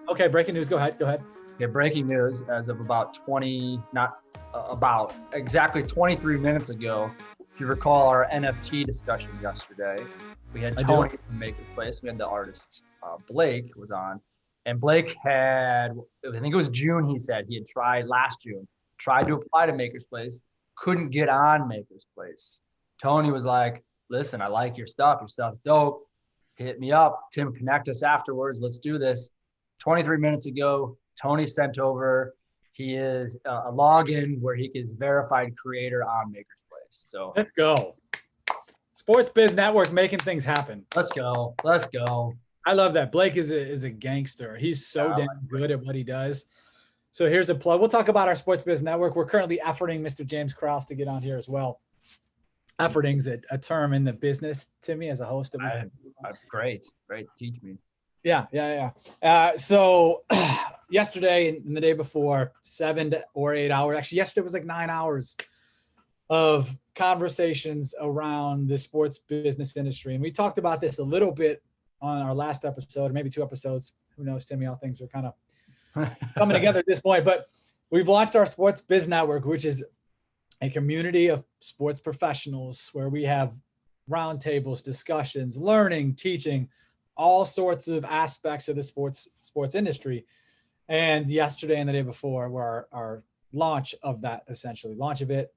Okay, breaking news. Go ahead. Okay, breaking news as of about exactly 23 minutes ago. If you recall our NFT discussion yesterday, we had Tony from Maker's Place. We had the artist Blake was on, and Blake had, I think it was June. He said he had last June, tried to apply to Maker's Place, couldn't get on Maker's Place. Tony was like, "Listen, I like your stuff. Your stuff's dope. Hit me up, Tim. Connect us afterwards. Let's do this." 23 minutes ago, Tony sent over. He is a login where he is verified creator on Maker's Place. So let's go. Sports Biz Network making things happen. Let's go. I love that. Blake is a gangster. He's so damn good at what he does. So here's a plug. We'll talk about our Sports Biz Network. We're currently efforting Mr. James Krause to get on here as well. Efforting's a term in the business to me as a host. Great. Teach me. Yeah. So yesterday and the day before, 7 or 8 hours. Actually, yesterday was like 9 hours of conversations around the sports business industry. And we talked about this a little bit on our last episode, maybe 2 episodes. Who knows, Timmy, how things are kind of coming together at this point. But we've launched our Sports Biz Network, which is a community of sports professionals where we have roundtables, discussions, learning, teaching, all sorts of aspects of the sports industry. And yesterday and the day before were our launch of that, essentially launch of it.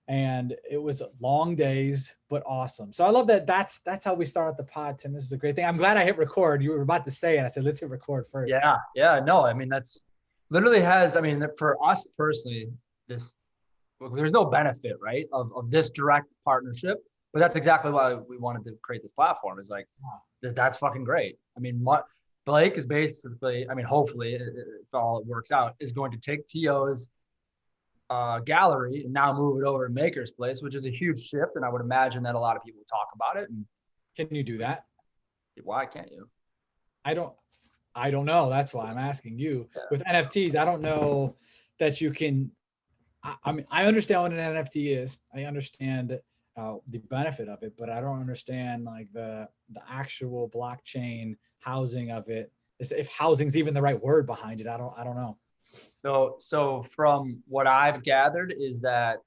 And it was long days, but awesome. So I love that. That's how we start out the pod, Tim. This is a great thing. I'm glad I hit record. You were about to say it. I said, let's hit record first. Yeah. No, I mean, that's literally for us personally, there's no benefit, right, of this direct partnership. But that's exactly why we wanted to create this platform. Is like, that's fucking great. I mean, Blake is basically, hopefully, if all it works out, is going to take T.O.'s gallery and now move it over to Maker's Place, which is a huge shift. And I would imagine that a lot of people talk about it. And can you do that? Why can't you? I don't know. That's why I'm asking you. Yeah. With NFTs, I don't know that you can. I mean, I understand what an NFT is. I understand the benefit of it, but I don't understand like the actual blockchain housing of it. If housing's even the right word behind it, I don't know. So from what I've gathered is that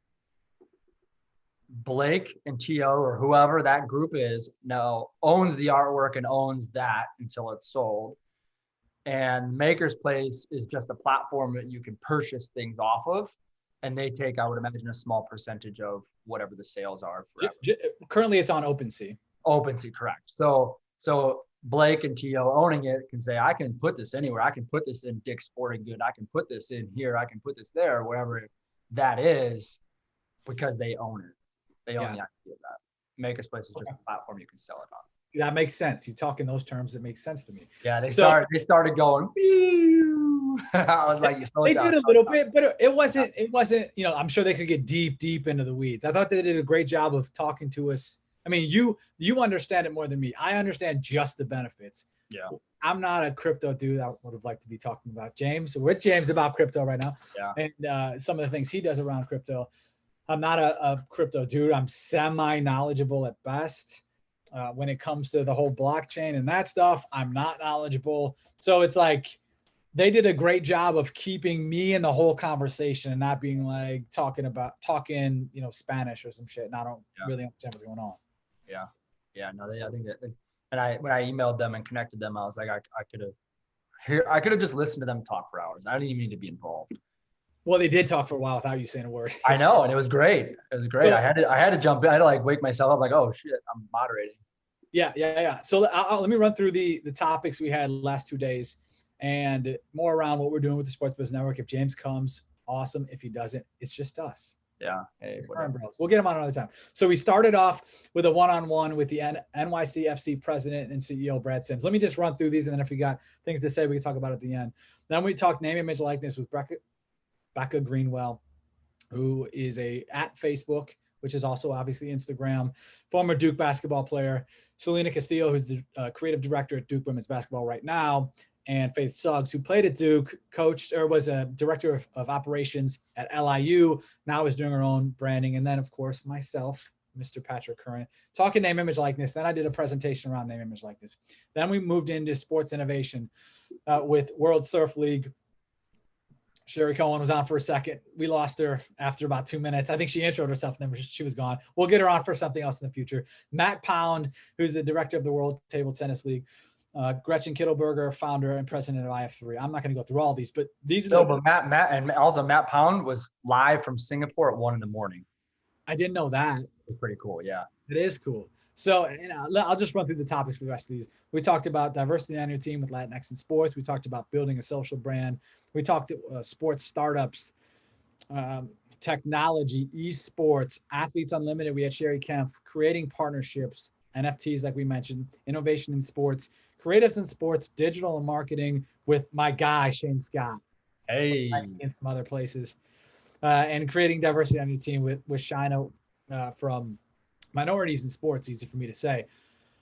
Blake and T.O. or whoever that group is now owns the artwork and owns that until it's sold. And Maker's Place is just a platform that you can purchase things off of. And they take, I would imagine, a small percentage of whatever the sales are. Currently, it's on OpenSea. OpenSea, correct. So Blake and T.O. owning it can say, I can put this anywhere. I can put this in Dick's Sporting Good. I can put this in here. I can put this there, whatever that is, because they own it. They own the idea of that. Maker's Place is just a platform you can sell it on. That makes sense. You talk in those terms, it makes sense to me. Yeah, they started going. I was like, they did a little bit, but it wasn't. I'm sure they could get deep into the weeds. I thought they did a great job of talking to us. I mean, you understand it more than me. I understand just the benefits. Yeah. I'm not a crypto dude. I would have liked to be talking about James. We're with James about crypto right now. Yeah. And some of the things he does around crypto. I'm not a crypto dude. I'm semi-knowledgeable at best. When it comes to the whole blockchain and that stuff, I'm not knowledgeable. So it's like they did a great job of keeping me in the whole conversation and not being like talking, Spanish or some shit. And I don't really understand what's going on. Yeah. No, I think that, and when I emailed them and connected them, I was like, I could have just listened to them talk for hours. I didn't even need to be involved. Well, they did talk for a while without you saying a word. I know, and it was great. So, I had to jump in. I had to like wake myself up, like, oh shit, I'm moderating. Yeah. So let me run through the topics we had last 2 days, and more around what we're doing with the Sports Biz Network. If James comes, awesome. If he doesn't, it's just us. Yeah. Hey, we'll get him on another time. So we started off with a one-on-one with the NYCFC president and CEO, Brad Sims. Let me just run through these, and then if you got things to say, we can talk about it at the end. Then we talked name, image, likeness with Becca Greenwell, who is at Facebook, which is also obviously Instagram, former Duke basketball player. Selena Castillo, who's the creative director at Duke women's basketball right now, and Faith Suggs, who played at Duke, coached or was a director of operations at LIU, now is doing her own branding. And then, of course, myself, Mr. Patrick Curran, talking name, image, likeness. Then I did a presentation around name, image, likeness. Then we moved into sports innovation. with World Surf League. Sherry Cohen was on for a second. We lost her after about 2 minutes. I think she introed herself and then she was gone. We'll get her on for something else in the future. Matt Pound, who's the director of the World Table Tennis League. Gretchen Kittleberger, founder and president of IF3. I'm not going to go through all these, but these are but Matt Pound was live from Singapore at 1 a.m. I didn't know that. It's pretty cool. Yeah. It is cool. So, I'll just run through the topics for the rest of these. We talked about diversity on your team with Latinx in sports. We talked about building a social brand. We talked sports startups, technology, esports, Athletes Unlimited. We had Sherry Kemp, creating partnerships, NFTs, like we mentioned, innovation in sports, creatives in sports, digital and marketing with my guy, Shane Scott. Hey. And some other places. And creating diversity on your team with Shina from Minorities in Sports, easy for me to say.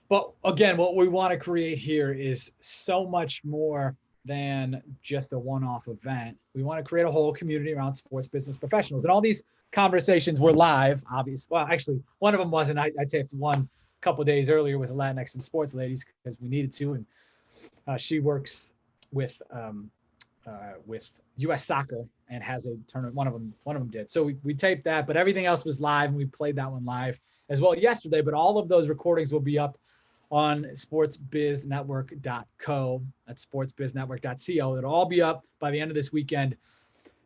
But again, what we want to create here is so much more than just a one-off event. We want to create a whole community around sports business professionals. And all these conversations were live, obviously. Well, actually, one of them wasn't. I taped one a couple of days earlier with Latinx in Sports ladies because we needed to. And she works with U.S. Soccer and has a tournament. One of them did. So we taped that, but everything else was live, and we played that one live as well yesterday. But all of those recordings will be up on sportsbiznetwork.co. That's sportsbiznetwork.co. It'll all be up by the end of this weekend,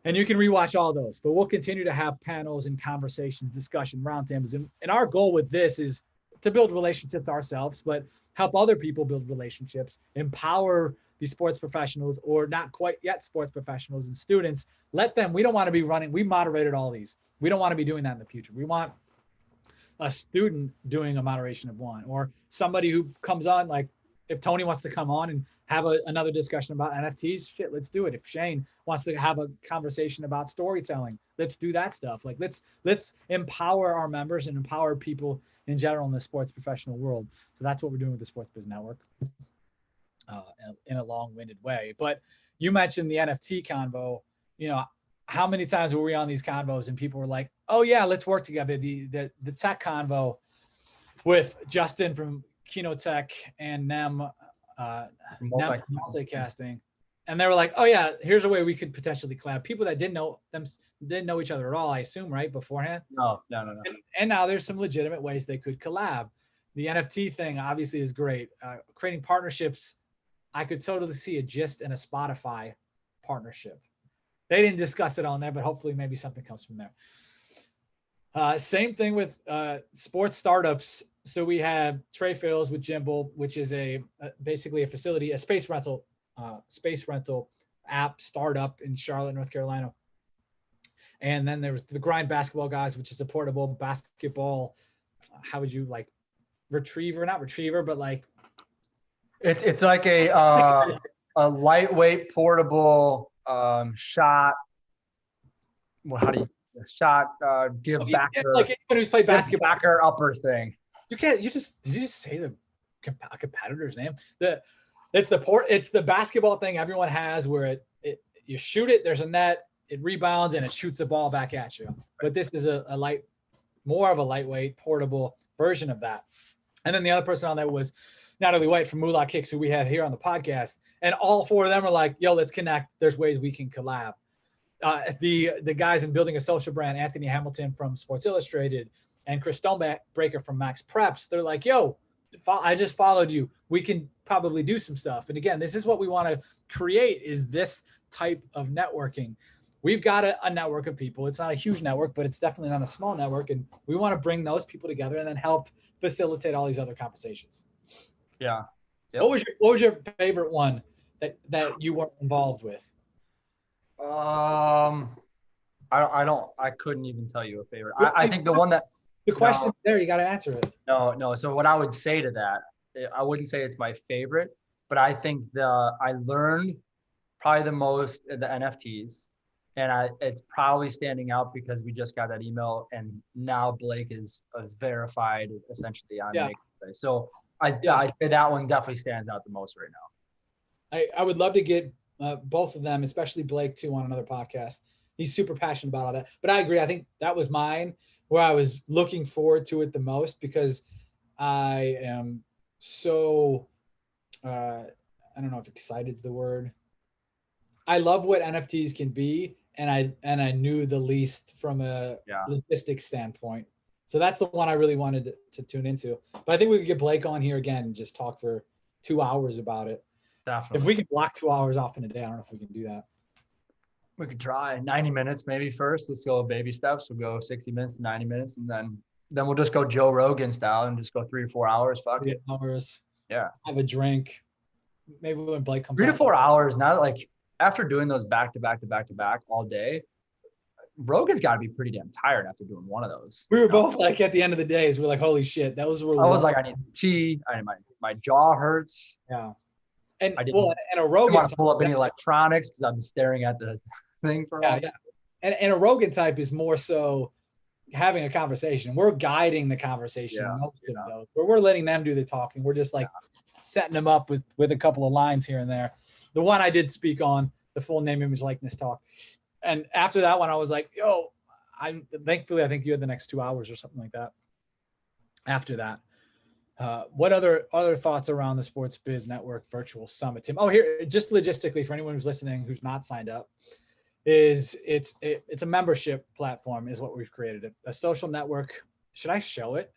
and you can rewatch all those. But we'll continue to have panels and conversations, discussion, roundtables. And our goal with this is to build relationships ourselves, but help other people build relationships, empower these sports professionals, or not quite yet sports professionals and students. Let them, we don't want to be running, we moderated all these. We don't want to be doing that in the future. We want a student doing a moderation of one, or somebody who comes on, like if Tony wants to come on and have another discussion about NFTs, shit, let's do it. If Shane wants to have a conversation about storytelling, let's do that stuff. Like let's empower our members and empower people in general in the sports professional world. So that's what we're doing with the Sports Biz Network. In a long-winded way. But you mentioned the NFT convo. How many times were we on these convos and people were like, oh yeah, let's work together. The tech convo with Justin from Kino Tech and Nem Multicasting. And they were like, oh yeah, here's a way we could potentially collab. People that didn't know each other at all, I assume, right, beforehand? No. And now there's some legitimate ways they could collab. The NFT thing obviously is great. Creating partnerships, I could totally see a Gist and a Spotify partnership. They didn't discuss it on there, but hopefully maybe something comes from there. Same thing with sports startups. So we have Trey Fills with Jimble, which is basically a facility, a space rental app startup in Charlotte, North Carolina. And then there was the Grind Basketball Guys, which is a portable basketball. How would you not retriever, but like. It's like a lightweight portable shot. Well, how do you give backer? Like anyone who's played basketball, backer upper thing. Did you just say the competitor's name? It's the basketball thing everyone has where you shoot it, there's a net, it rebounds and it shoots the ball back at you. But this is more of a lightweight portable version of that. And then the other person on that was Natalie White from Moolah Kicks, who we had here on the podcast. And all four of them are like, yo, let's connect. There's ways we can collab. The guys in Building a Social Brand, Anthony Hamilton from Sports Illustrated and Chris Stonebreaker from Max Preps, they're like, yo, I just followed you. We can probably do some stuff. And again, this is what we want to create, is this type of networking. We've got a network of people. It's not a huge network, but it's definitely not a small network. And we want to bring those people together and then help facilitate all these other conversations. Yeah. Yep. What was your favorite one that you weren't involved with? I couldn't even tell you a favorite. I think the one that the question there, you got to answer it. No. So what I would say to that, I wouldn't say it's my favorite, but I think I learned probably the most in the NFTs, and it's probably standing out because we just got that email, and now Blake is verified essentially on Makerspace. So I'd say that one definitely stands out the most right now. I would love to get both of them, especially Blake too, on another podcast. He's super passionate about all that. But I agree. I think that was mine where I was looking forward to it the most, because I am so I don't know if excited's the word. I love what NFTs can be, and I knew the least from a logistics standpoint. So that's the one I really wanted to tune into. But I think we could get Blake on here again and just talk for 2 hours about it. Definitely. If we can block 2 hours off in a day, I don't know if we can do that. We could try 90 minutes maybe first. Let's go baby steps. We'll go 60 minutes to 90 minutes, and then we'll just go Joe Rogan style and just go 3 to 4 hours. Fuck 3 it. hours. Yeah. Have a drink. Maybe when Blake comes 3 to 4 hours. Not like after doing those back to back all day, Rogan's got to be pretty damn tired after doing one of those. We were both like at the end of the days, we're like, holy shit, that was really. I was like, I need some tea. My jaw hurts. Yeah. And I didn't and a Rogan want to pull up any electronics because I'm staring at the thing for a while. Yeah. And a Rogan type is more so having a conversation. We're guiding the conversation most of those, where we're letting them do the talking. We're just like setting them up with a couple of lines here and there. The one I did speak on, the full name, image, likeness talk. And after that one, I was like, yo, thankfully I think you had the next 2 hours or something like that. After that. What other thoughts around the Sports Biz Network virtual summit, Tim? Oh, here, just logistically for anyone who's listening who's not signed up, it's a membership platform is what we've created. A social network. Should I show it?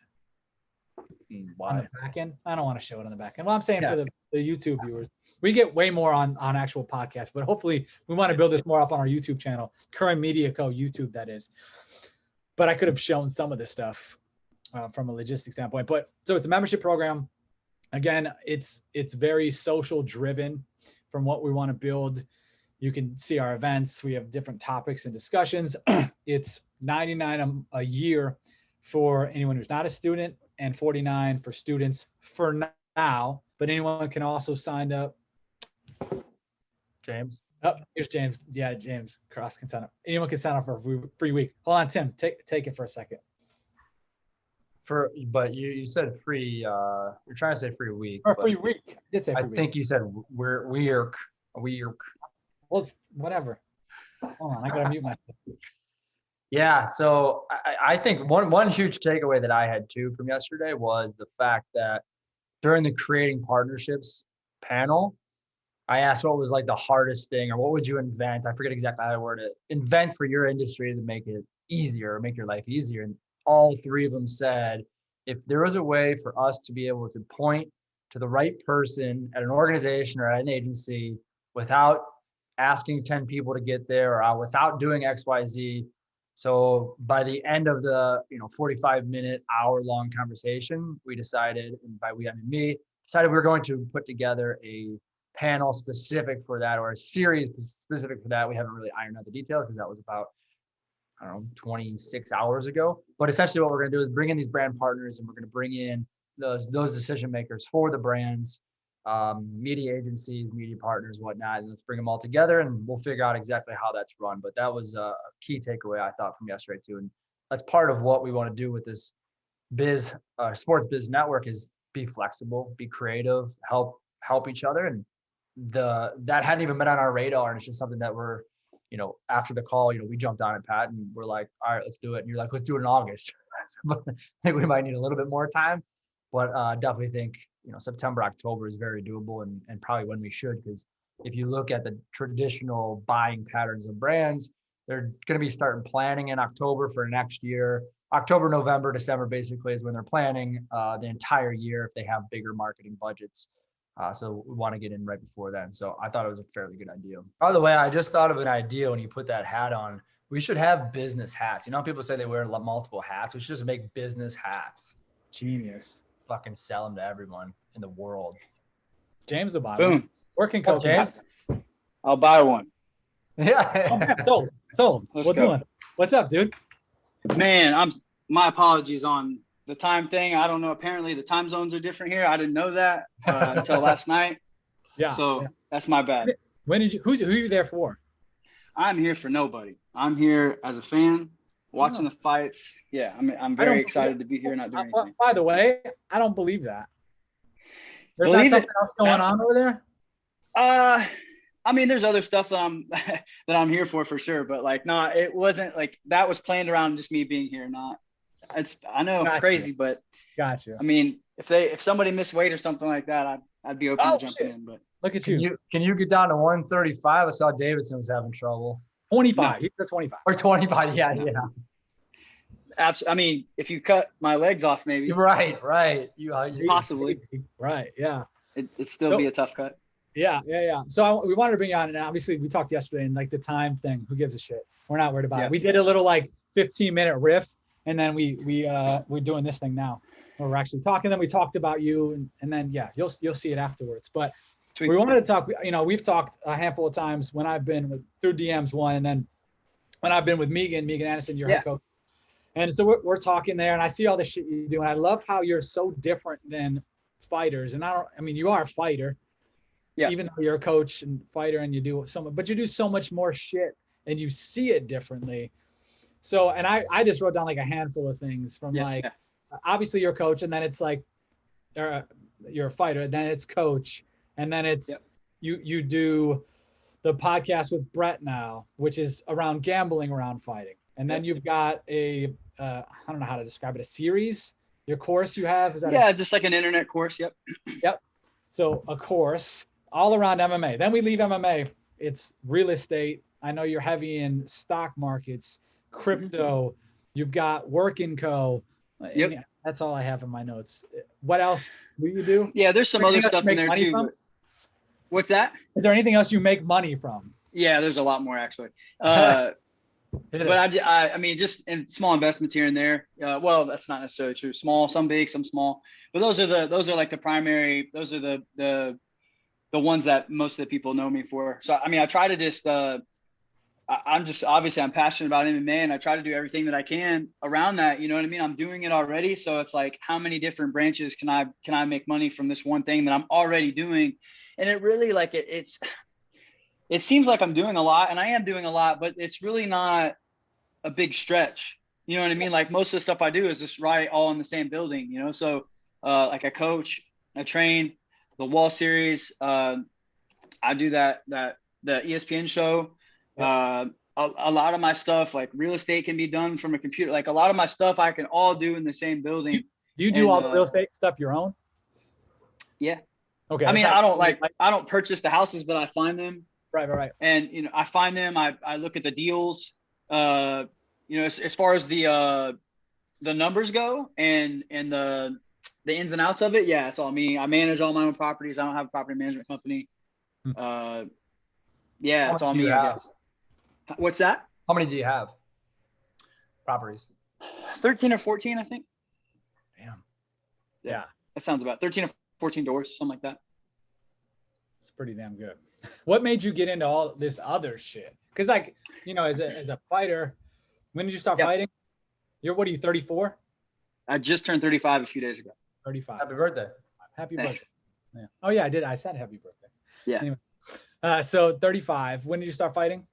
Why? On the back end? I don't want to show it on the back end. Well, I'm saying for the YouTube viewers, we get way more on actual podcasts, but hopefully we want to build this more up on our YouTube channel, Curran Media Co. YouTube, that is. But I could have shown some of this stuff from a logistics standpoint. But so it's a membership program. Again, it's very social driven from what we want to build. You can see our events. We have different topics and discussions. It's $99 a year for anyone who's not a student and $49 for students for now. But anyone can also sign up. James. Oh, here's James. Yeah, James Krause can sign up. Anyone can sign up for a free week. Hold on, Tim. Take it for a second. But you said free. You're trying to say free week. For a free week. I did say free week. I think you said weirk. Well, it's whatever. Hold on, I gotta mute myself. Yeah, so I think one huge takeaway that I had too from yesterday was the fact that during the creating partnerships panel, I asked what was like the hardest thing, or what would you invent? I forget exactly how I worded it. Invent for your industry to make it easier, make your life easier. And all three of them said, if there was a way for us to be able to point to the right person at an organization or at an agency without asking 10 people to get there, or without doing XYZ. So by the end of the 45-minute, hour-long conversation, we decided, and by we I mean me, decided we were going to put together a panel specific for that, or a series specific for that. We haven't really ironed out the details because that was about 26 hours ago. But essentially what we're going to do is bring in these brand partners, and we're going to bring in those decision makers for the brands, media agencies, media partners, whatnot, and let's bring them all together, and we'll figure out exactly how that's run. But that was a key takeaway I thought from yesterday too, and that's part of what we want to do with this sports biz network is be flexible, be creative, help each other, and that hadn't even been on our radar, and it's just something that we're after the call, we jumped on it, Pat, and we're like, all right, let's do it. And you're like, let's do it in August. But I think we might need a little bit more time, but definitely think, September, October is very doable, and probably when we should, because if you look at the traditional buying patterns of brands, they're going to be starting planning in October for next year. October, November, December basically is when they're planning the entire year if they have bigger marketing budgets. So we want to get in right before then. So I thought it was a fairly good idea. By the way, I just thought of an idea when you put that hat on. We should have business hats. People say they wear multiple hats. We should just make business hats. Genius. Fucking sell them to everyone in the world. James will buy Boom. one. Working coach, James. I'll buy one. Yeah. Sold. Let's What's go. doing? What's up, dude? Man, my apologies on the time thing. I don't know. Apparently the time zones are different here. I didn't know that until last night. Yeah. So that's my bad. When did you? Who are you there for? I'm here for nobody. I'm here as a fan, watching the fights. Yeah, I'm very excited to be here, not doing anything. By the way, I don't believe that. There's Believe not it. something else going on over there? There's other stuff that I'm here for sure, but it wasn't like that was planned around just me being here. I know Gotcha. crazy, but Gotcha. if somebody missed weight or something like that, I'd be open to jumping in. But Look at you. Can you get down to 135? I saw Davidson was having trouble. 25. He's a 25. Or 25. Yeah, yeah. I mean, if you cut my legs off, maybe. Right. You Possibly. Right. Yeah. It'd still be a tough cut. Yeah. So we wanted to bring you on, and obviously we talked yesterday, and like the time thing, who gives a shit? We're not worried about it. We did a little like 15-minute riff, and then we're doing this thing now, where we're actually talking. Then we talked about you, and then you'll see it afterwards. But Sweet. We wanted to talk. We've talked a handful of times when I've been through DMs one, and then when I've been with Megan Anderson, your head coach. And so we're talking there, and I see all the shit you do, and I love how you're so different than fighters. And I mean, you are a fighter, even though you're a coach and fighter, and you do but you do so much more shit, and you see it differently. So, and I just wrote down like a handful of things from obviously you're a coach, and then it's like, you're a fighter, and then it's coach, and then it's you do the podcast with Brett now, which is around gambling around fighting, and then you've got a I don't know how to describe it, a series, your course you have, is that just like an internet course. Yep. So a course all around MMA. Then we leave MMA, it's real estate. I know you're heavy in stock markets, crypto. You've got Work & Co. Yep. That's all I have in my notes. What else do you do? Yeah, there's some other stuff in there too. What's that? Is there anything else you make money from? Yeah, there's a lot more actually. But I mean, just in small investments here and there. Well, that's not necessarily true. Small, some big, some small. But those are like the primary. Those are the ones that most of the people know me for. So I mean, I try to just. I'm passionate about MMA, and I try to do everything that I can around that. You know what I mean? I'm doing it already, so it's like, how many different branches can I make money from this one thing that I'm already doing? And it really like it seems like I'm doing a lot, and I am doing a lot, but it's really not a big stretch. You know what I mean? Like most of the stuff I do is just right all in the same building, you know? So like I coach, I train, the Wall Series, I do the ESPN show. A lot of my stuff, like real estate, can be done from a computer. Like a lot of my stuff I can all do in the same building. Do you do all the real estate stuff your own? Yeah. Okay. I mean, I don't purchase the houses, but I find them. Right. And, I find them, I look at the deals, as far as the numbers go and the ins and outs of it. Yeah. It's all me. I manage all my own properties. I don't have a property management company. It's all me, I guess. What's that? How many do you have? Properties? 13 or 14, I think. Damn. Yeah. That sounds about 13 or 14 doors, something like that. It's pretty damn good. What made you get into all this other shit? Because as a fighter, when did you start fighting? What are you, 34? I just turned 35 a few days ago. 35. Happy birthday. Happy birthday. Yeah. Oh yeah, I did. I said happy birthday. Yeah. Anyway, so 35. When did you start fighting?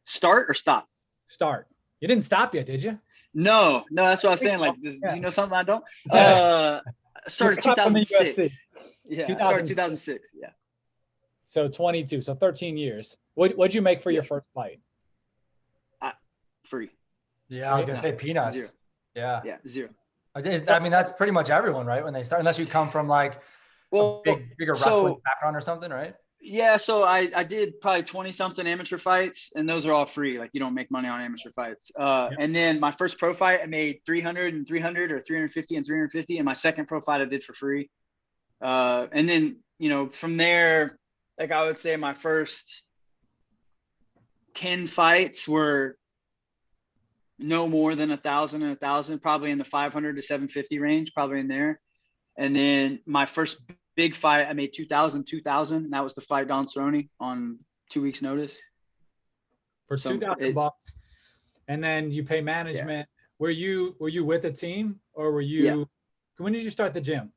Start or stop? Start. You didn't stop yet, did you? No, that's what I was saying. Like, do you know something I don't? Started 2006. Yeah, started 2006. Yeah. So 22. So 13 years. What'd you make for your first fight? Free. Yeah, I was gonna say peanuts. Zero. Yeah. Yeah, zero. I mean, that's pretty much everyone, right? When they start, unless you come from like a bigger wrestling background or something, right? Yeah, so I did probably 20 something amateur fights, and those are all free. Like, you don't make money on amateur fights. And then my first pro fight, I made 300 and 300 or 350 and 350. And my second pro fight I did for free. And then, from there, like I would say my first 10 fights were no more than 1,000 and 1,000, probably in the 500 to 750 range, probably in there. And then my first big fight, I made 2,000, and that was the fight Don Cerrone on 2 weeks notice. For $2,000, and then you pay management. Yeah. Were you with a team, or were you? Yeah. When did you start the gym?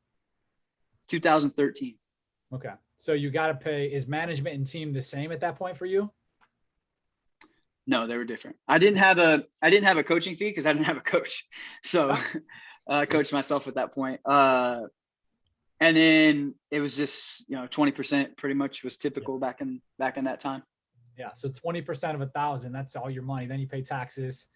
2013. Okay, so you got to pay. Is management and team the same at that point for you? No, they were different. I didn't have a coaching fee because I didn't have a coach, so I coached myself at that point. And then it was just 20% pretty much was typical back in that time. Yeah, so 20% of 1,000, that's all your money. Then you pay taxes,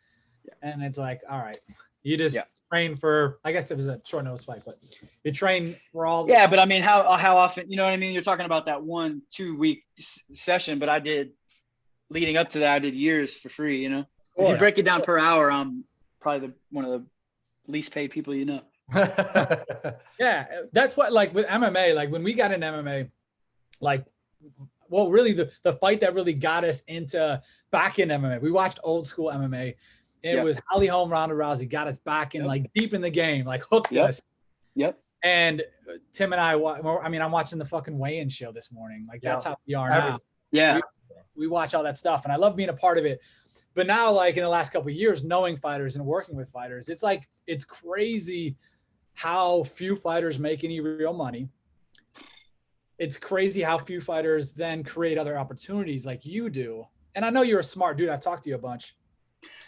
and it's like, all right, you just train for, I guess it was a short notice fight, but you train for all. Yeah, but I mean, how often, you know what I mean? You're talking about that 1-2 week session, but I did leading up to that, I did years for free, you know? If you break it down per hour, I'm probably one of the least paid people, you know? Yeah, that's what, like with MMA, like when we got in MMA, like, well, really the fight that really got us into back in MMA, we watched old school MMA. And it was Holly Holm, Ronda Rousey got us back in, like deep in the game, like hooked us. Yep. And Tim and I mean, I'm watching the fucking weigh-in show this morning. Like that's how we are now. Yeah. We watch all that stuff and I love being a part of it. But now, like in the last couple of years, knowing fighters and working with fighters, it's like, it's crazy how few fighters make any real money. It's crazy how few fighters then create other opportunities like you do. And I know you're a smart dude. I've talked to you a bunch.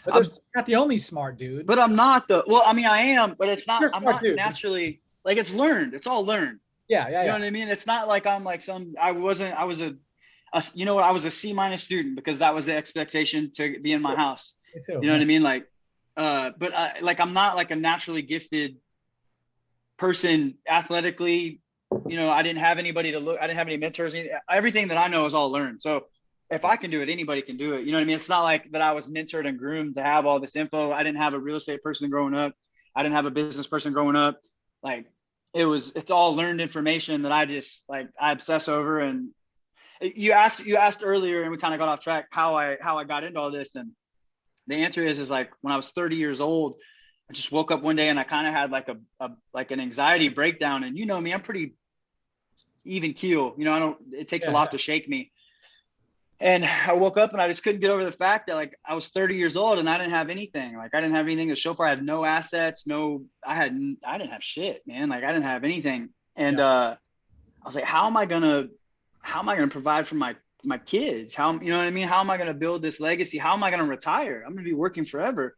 But you're not the only smart dude. But I'm not well, I mean, I am, but it's not, I'm not dude. naturally, like it's learned. It's all learned. Yeah. You know what I mean? It's not like I'm like I was you know what? I was a C- student because that was the expectation to be in my house. Me too, you know what I mean? Like, but I'm not like a naturally gifted person athletically. You know, I didn't have anybody to look. I didn't have any mentors. Everything that I know is all learned. So if I can do it, anybody can do it. You know what I mean? It's not like that I was mentored and groomed to have all this info. I didn't have a real estate person growing up. I didn't have a business person growing up. Like it's all learned information that I just like, I obsess over. And you asked earlier and we kind of got off track how I got into all this. And the answer is like when I was 30 years old, I just woke up one day and I kind of had like like an anxiety breakdown. And you know me, I'm pretty even keel. You know, it takes a lot to shake me. And I woke up and I just couldn't get over the fact that like I was 30 years old and I didn't have anything. Like I didn't have anything to show for. I had no assets, I didn't have shit, man. Like I didn't have anything. And I was like, how am I gonna provide for my kids? How, you know what I mean? How am I gonna build this legacy? How am I gonna retire? I'm gonna be working forever.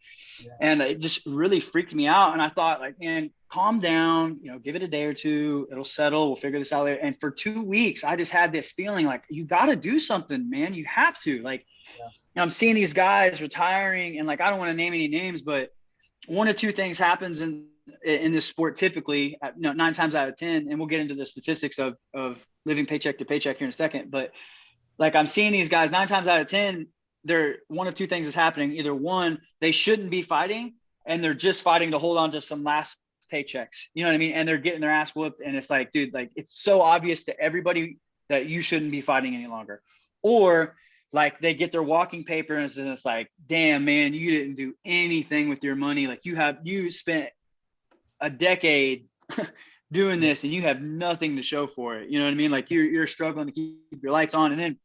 And it just really freaked me out. And I thought like, man, calm down, you know, give it a day or two, it'll settle, we'll figure this out later. And for 2 weeks, I just had this feeling like, you got to do something, man. You have to, like, you know, I'm seeing these guys retiring and like, I don't want to name any names, but one or two things happens in this sport, typically, you know, 9 times out of 10, and we'll get into the statistics of living paycheck to paycheck here in a second. But like, I'm seeing these guys 9 times out of 10, they're one of two things is happening. Either one, they shouldn't be fighting and they're just fighting to hold on to some last paychecks, you know what I mean? And they're getting their ass whooped. And it's like, dude, like it's so obvious to everybody that you shouldn't be fighting any longer. Or like they get their walking paper and it's like, damn, man, you didn't do anything with your money. Like you spent a decade doing this and you have nothing to show for it. You know what I mean? Like you're struggling to keep your lights on, and then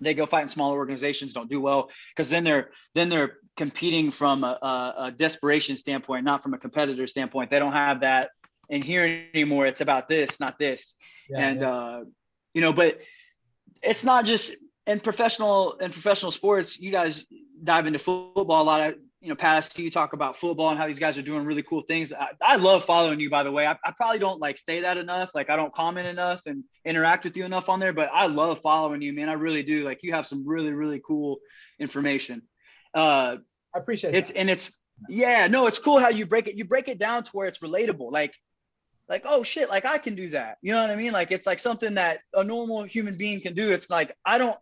they go fight in smaller organizations, don't do well, because then they're competing from a desperation standpoint, not from a competitor standpoint. They don't have that in here anymore. It's about this, not this. You know, but it's not just in professional sports. You guys dive into football a lot. You know, past you talk about football and how these guys are doing really cool things. I love following you, by the way. I probably don't like say that enough. Like I don't comment enough and interact with you enough on there, but I love following you, man. I really do. Like you have some really, really cool information. I appreciate it. And it's cool how you break it down to where it's relatable. Like, oh shit, like I can do that. You know what I mean? Like it's like something that a normal human being can do. It's like, I don't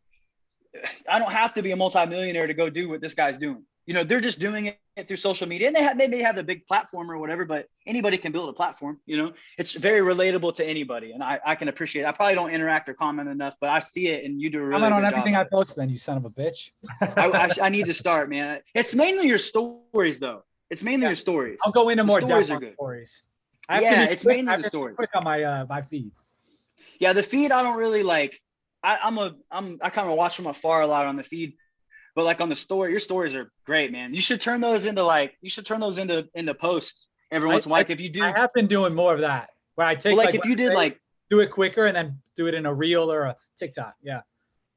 have to be a multimillionaire to go do what this guy's doing. You know, they're just doing it through social media, and they may have the big platform or whatever, but anybody can build a platform. You know, it's very relatable to anybody, and I can appreciate it. I probably don't interact or comment enough, but I see it, and you do a really comment on good everything job. I post. Then you son of a bitch. I need to start, man. It's mainly your stories, though. It's mainly your stories. I'll go into more depth on stories. It's mainly the stories. Quick on my feed. Yeah, the feed I don't really like. I kind of watch from afar a lot on the feed. But like on the story, your stories are great, man. You should turn those into into posts every once in a while. Like if you do, I have been doing more of that where I take if you did do it quicker and then do it in a reel or a TikTok. Yeah.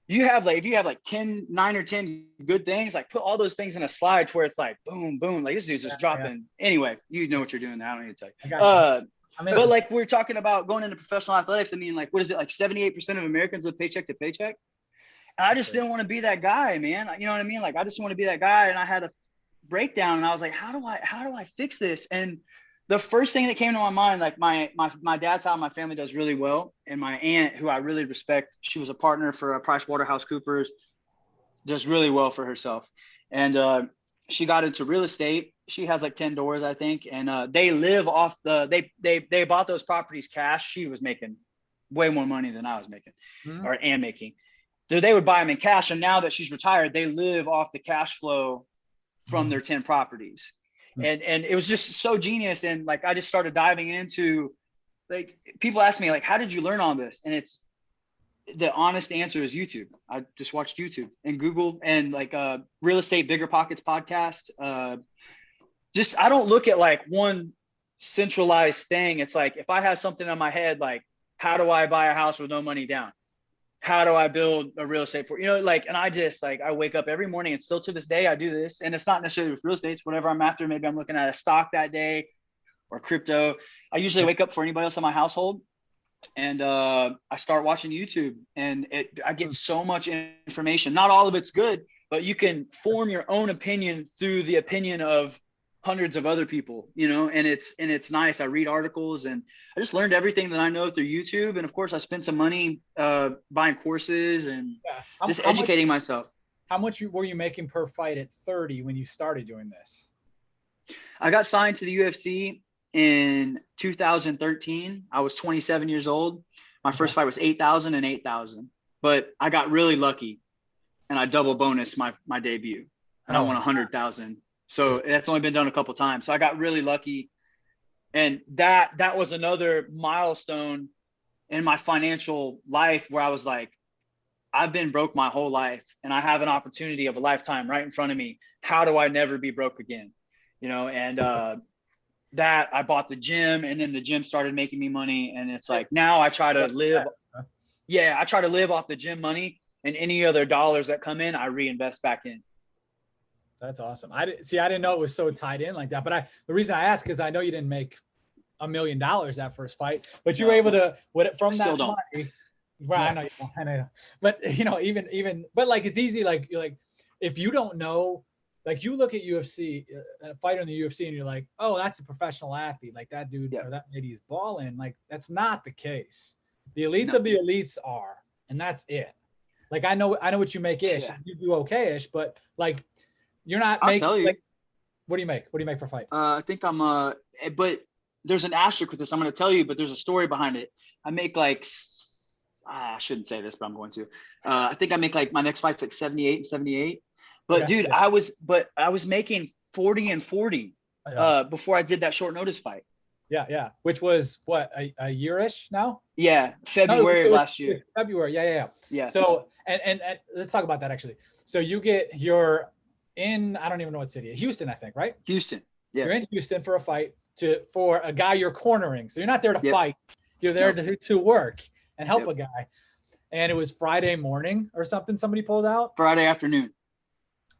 You have if you have 9 or 10 good things, like put all those things in a slide to where it's like boom, boom. Like this dude's just dropping. Yeah. Anyway, you know what you're doing now. I don't need to tell you. But like we're talking about going into professional athletics. I mean, like what is it? Like 78% of Americans live paycheck to paycheck. And I just didn't want to be that guy, man. You know what I mean? Like I just want to be that guy. And I had a breakdown and I was like, how do I fix this? And the first thing that came to my mind, like my dad's side of my family does really well. And my aunt, who I really respect, she was a partner for PricewaterhouseCoopers, does really well for herself. And she got into real estate. She has like 10 doors, I think. And they live off they bought those properties cash. She was making way more money than I was making or am making. So they would buy them in cash. And now that she's retired, they live off the cash flow from their 10 properties. And it was just so genius. And like, I just started diving into, like, people ask me like, how did you learn all this? And it's, the honest answer is YouTube. I just watched YouTube and Google and like Real Estate Bigger Pockets podcast. Just, I don't look at like one centralized thing. It's like, if I have something in my head, like, how do I buy a house with no money down? How do I build a real estate for, like, and I just like, I wake up every morning and still to this day, I do this. And it's not necessarily with real estate. It's whatever I'm after. Maybe I'm looking at a stock that day or crypto. I usually wake up for anybody else in my household. And I start watching YouTube, and I get so much information. Not all of it's good, but you can form your own opinion through the opinion of hundreds of other people, and it's nice. I read articles, and I just learned everything that I know through YouTube. And of course I spent some money buying courses and just educating myself. How much were you making per fight at 30 when you started doing this? I got signed to the UFC in 2013. I was 27 years old. My first fight was 8,000 and 8,000, but I got really lucky and I double bonus my debut, and I won 100,000. So that's only been done a couple times. So I got really lucky. And that was another milestone in my financial life where I was like, I've been broke my whole life and I have an opportunity of a lifetime right in front of me. How do I never be broke again? And that I bought the gym, and then the gym started making me money. And it's like, now I try to live. Yeah. I try to live off the gym money, and any other dollars that come in, I reinvest back in. That's awesome. I didn't know it was so tied in like that, but the reason I asked, because I know you didn't make $1 million that first fight, but you were able to, from that money. Well, yeah. I know, but but like, it's easy. Like, you're like, if you don't know, like, you look at UFC, a fighter in the UFC, and you're like, oh, that's a professional athlete. Like, that dude or that lady's balling. Like, that's not the case. The elites of the elites are, and that's it. Like, I know what you make ish. Yeah. You do okay ish, but like, you're not making. I'll tell you. Like, what do you make? What do you make per fight? I think I'm but there's an asterisk with this. I'm going to tell you, but there's a story behind it. I make like, I shouldn't say this, but I'm going to. I think I make like, my next fight's like 78 and 78. But dude, I was making 40 and 40 before I did that short notice fight. Yeah. Which was what, a year-ish now? Yeah. February last year. February. Yeah. So, and let's talk about that actually. So you're in, I don't even know what city, Houston, I think, right? Houston. Yeah. You're in Houston for a fight for a guy you're cornering. So you're not there to fight. You're there to work and help a guy. And it was Friday morning or something. Somebody pulled out. Friday afternoon.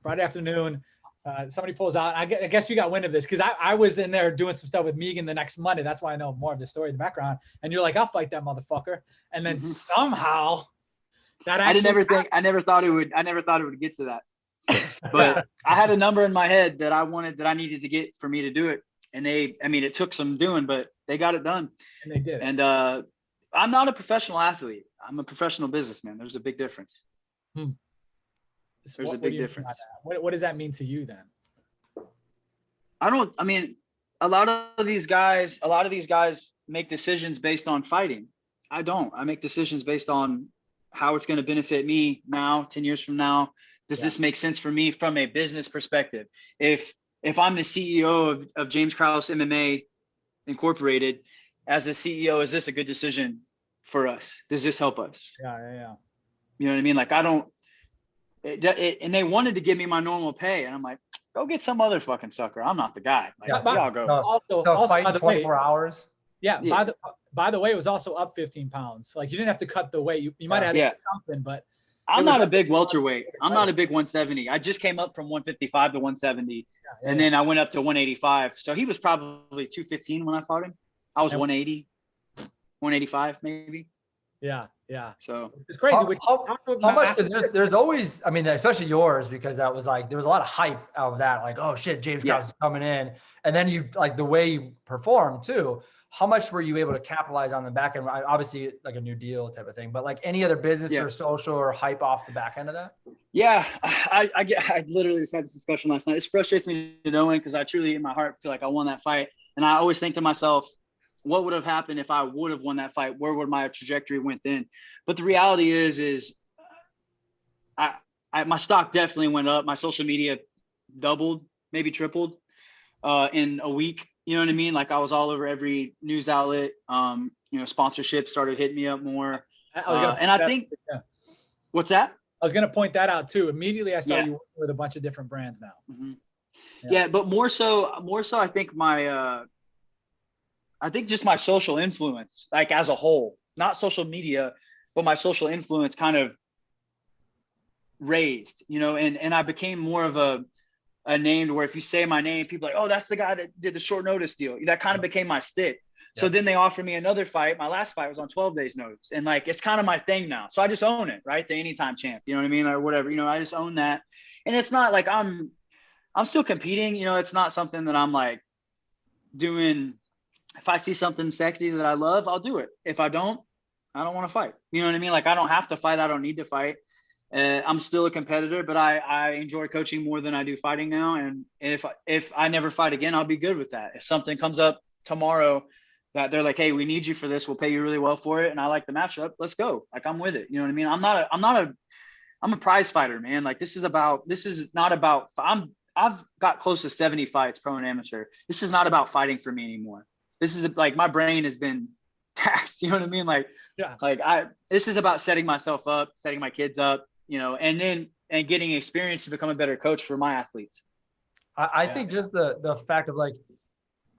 Somebody pulls out. I guess you got wind of this because I was in there doing some stuff with Megan the next Monday. That's why I know more of the story in the background. And you're like, I'll fight that motherfucker. And then somehow that actually I never thought it would get to that. But I had a number in my head that I needed to get for me to do it. And it took some doing, but they got it done. And they did. And I'm not a professional athlete. I'm a professional businessman. There's a big difference. There's a big difference. What does that mean to you then? A lot of these guys make decisions based on fighting. I don't. I make decisions based on how it's going to benefit me now, 10 years from now. Does this make sense for me from a business perspective? If I'm the CEO of James Krause MMA Incorporated, as the CEO, is this a good decision for us? Does this help us? Yeah. You know what I mean? Like, I don't. And they wanted to give me my normal pay, and I'm like, go get some other fucking sucker. I'm not the guy. Like, y'all go. Also fight in 24 hours. Yeah. By the way, it was also up 15 pounds. Like, you didn't have to cut the weight. You might have had something, but I'm not a big welterweight. I'm not a big 170. I just came up from 155 to 170, and then I went up to 185. So he was probably 215 when I fought him. I was 180, 185 maybe. Yeah. Yeah. So It's crazy. How much? Because there's always, I mean, especially yours, because that was like, there was a lot of hype out of that. Like, oh shit, James Krause is coming in. And then you, like, the way you perform too. How much were you able to capitalize on the back end? Obviously, like a new deal type of thing, but like any other business or social or hype off the back end of that? Yeah, I literally just had this discussion last night. This frustrates me to no end because I truly, in my heart, feel like I won that fight. And I always think to myself, what would have happened if I would have won that fight? Where would my trajectory went then? But the reality is my stock definitely went up. My social media doubled, maybe tripled in a week. You know what I mean? Like I was all over every news outlet. Sponsorship started hitting me up more. What's that? I was going to point that out too. Immediately I saw you working with a bunch of different brands now. Mm-hmm. Yeah, but more so, I think I think just my social influence, like as a whole, not social media, but my social influence kind of raised, and I became more of a name to where if you say my name, people are like, oh, that's the guy that did the short notice deal. That kind of became my stick. Yeah. So then they offered me another fight. My last fight was on 12 days notice. And like, it's kind of my thing now. So I just own it, right? The anytime champ, you know what I mean? Or whatever, I just own that. And it's not like I'm still competing, it's not something that I'm like doing. If I see something sexy that I love, I'll do it. If I don't want to fight. You know what I mean? Like I don't have to fight. I don't need to fight. I'm still a competitor, but I enjoy coaching more than I do fighting now. And if I never fight again, I'll be good with that. If something comes up tomorrow that they're like, hey, we need you for this, we'll pay you really well for it, and I like the matchup, let's go. Like I'm with it. You know what I mean? I'm a prize fighter, man. Like I've got close to 70 fights, pro and amateur. This is not about fighting for me anymore. This is like my brain has been taxed. You know what I mean? Like, this is about setting myself up, setting my kids up, and getting experience to become a better coach for my athletes. I think just the fact of like,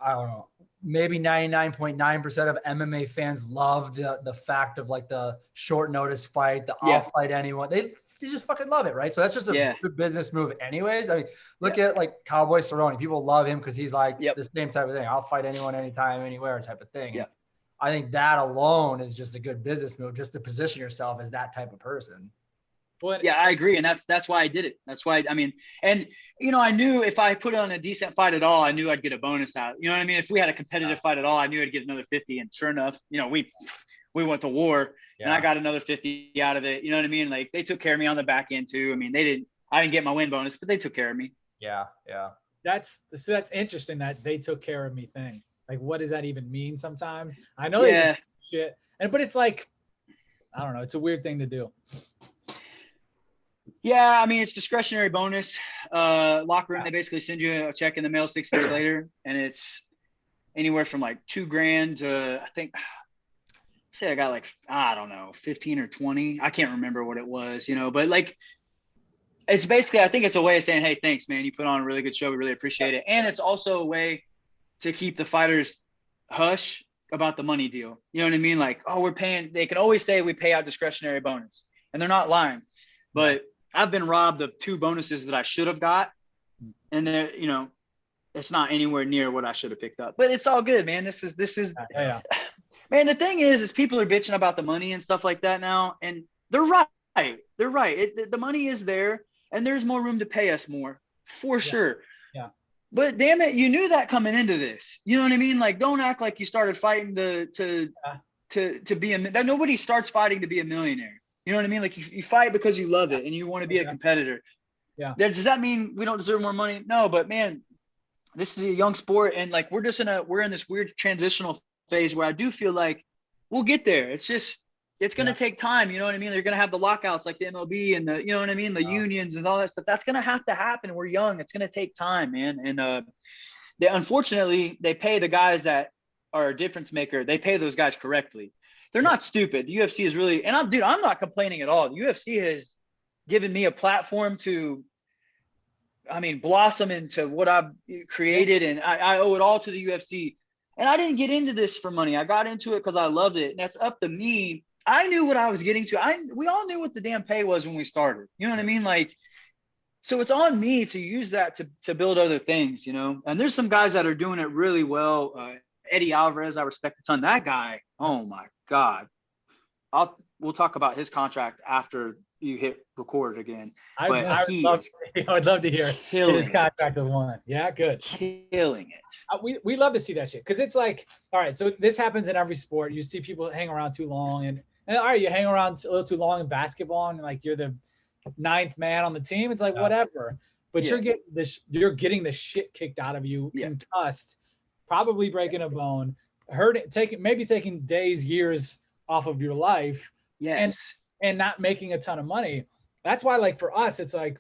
I don't know, maybe 99.9% of MMA fans love the fact of like the short notice fight, the I'll fight anyone. They just fucking love it, right? So that's just a good business move anyways. I mean, look at like Cowboy Cerrone. People love him because he's like the same type of thing. I'll fight anyone, anytime, anywhere type of thing. Yeah. I think that alone is just a good business move, just to position yourself as that type of person. Well, yeah, I agree. And that's why I did it. That's why, I knew if I put on a decent fight at all, I knew I'd get a bonus out. You know what I mean? If we had a competitive fight at all, I knew I'd get another 50. And sure enough, we went to war and I got another 50 out of it. You know what I mean? Like they took care of me on the back end too. I mean, I didn't get my win bonus, but they took care of me. Yeah. Yeah. That's interesting that they took care of me thing. Like, what does that even mean sometimes? I know they just shit. But it's like, I don't know. It's a weird thing to do. Yeah, I mean, it's discretionary bonus. Locker room, they basically send you a check in the mail 6 weeks later, and it's anywhere from like $2,000 to I got like, I don't know, 15 or 20. I can't remember what it was, but like, it's basically, I think it's a way of saying, hey, thanks, man. You put on a really good show. We really appreciate it. And it's also a way to keep the fighters hush about the money deal. You know what I mean? Like, oh, we're paying. They can always say we pay out discretionary bonus, and they're not lying. But I've been robbed of 2 bonuses that I should have got, and they're, it's not anywhere near what I should have picked up. But it's all good, man. This is man. The thing is people are bitching about the money and stuff like that now, and they're right. They're right. The money is there, and there's more room to pay us more for sure. Yeah. But damn it, you knew that coming into this. You know what I mean? Like, don't act like you started fighting to be that nobody starts fighting to be a millionaire. You know what I mean? Like you fight because you love it and you want to be a competitor. Yeah. Does that mean we don't deserve more money? No, but man, this is a young sport, and like we're in this weird transitional phase where I do feel like we'll get there. It's going to take time. You know what I mean? They're going to have the lockouts like the MLB and the, you know what I mean? The unions and all that stuff. That's going to have to happen. We're young. It's going to take time, man. And unfortunately, they pay the guys that are a difference maker. They pay those guys correctly. They're not stupid. The UFC is really, and I'm not complaining at all. The UFC has given me a platform to, blossom into what I've created. And I owe it all to the UFC. And I didn't get into this for money. I got into it because I loved it. And that's up to me. I knew what I was getting to. We all knew what the damn pay was when we started. You know what I mean? Like, so it's on me to use that to build other things, And there's some guys that are doing it really well. Eddie Alvarez, I respect a ton. That guy, oh my God. we'll talk about his contract after you hit record again. I But would love to hear his contract of one. Yeah, good. Killing it. We love to see that shit because it's like, all right, so this happens in every sport. You see people hang around too long, and all right, you hang around a little too long in basketball, and like you're the 9th man on the team. It's like whatever, but you're getting the shit kicked out of you, concussed, probably breaking a bone, taking days, years off of your life. Yes. And not making a ton of money. That's why, like, for us, it's like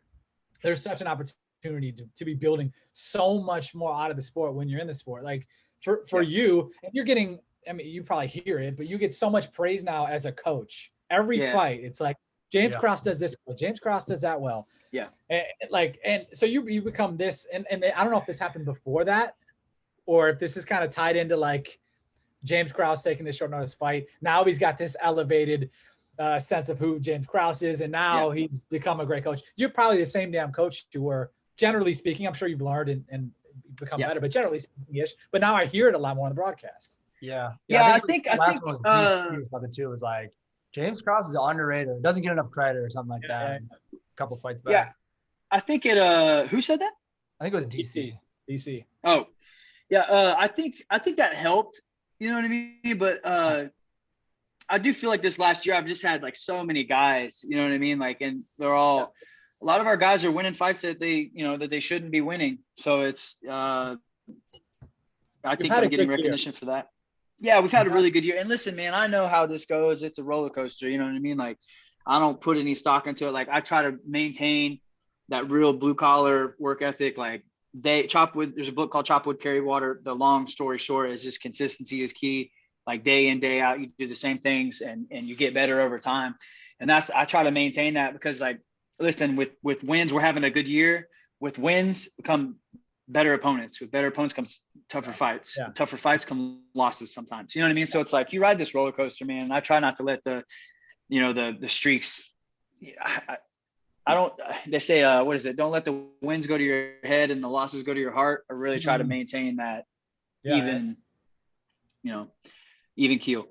there's such an opportunity to be building so much more out of the sport when you're in the sport. Like for you, and you're getting, I mean, you probably hear it, but you get so much praise now as a coach. Every fight, it's like James Krause does this well, James Krause does that well. Yeah. And so you become this, and I don't know if this happened before that, or if this is kind of tied into like James Krause taking this short notice fight. Now he's got this elevated sense of who James Krause is, and now he's become a great coach. You're probably the same damn coach you were, generally speaking. I'm sure you've learned and become better, but generally speaking-ish. But now I hear it a lot more on the broadcast. I think last one was too was like James Krause is underrated, doesn't get enough credit or something like that. A couple fights back. Yeah, I think it. Who said that? I think it was DC. DC. Oh, yeah. I think that helped. You know what I mean? But I do feel like this last year I've just had like so many guys, you know what I mean? Like, and they're all, a lot of our guys are winning fights that they shouldn't be winning. So it's, I think I'm getting recognition for that. Yeah, we've had a really good year. And listen, man, I know how this goes. It's a roller coaster. You know what I mean? Like, I don't put any stock into it. Like, I try to maintain that real blue collar work ethic. Like, there's a book called Chop Wood, Carry Water. The long story short is just consistency is key. Like day in, day out, you do the same things and you get better over time. And I try to maintain that because, like, listen, with wins, we're having a good year. With wins come better opponents. With better opponents comes tougher fights. Yeah. Tougher fights come losses sometimes. You know what I mean? So it's like you ride this roller coaster, man. And I try not to let the streaks. I don't. They say, what is it? Don't let the wins go to your head and the losses go to your heart. I really try to maintain that even keel.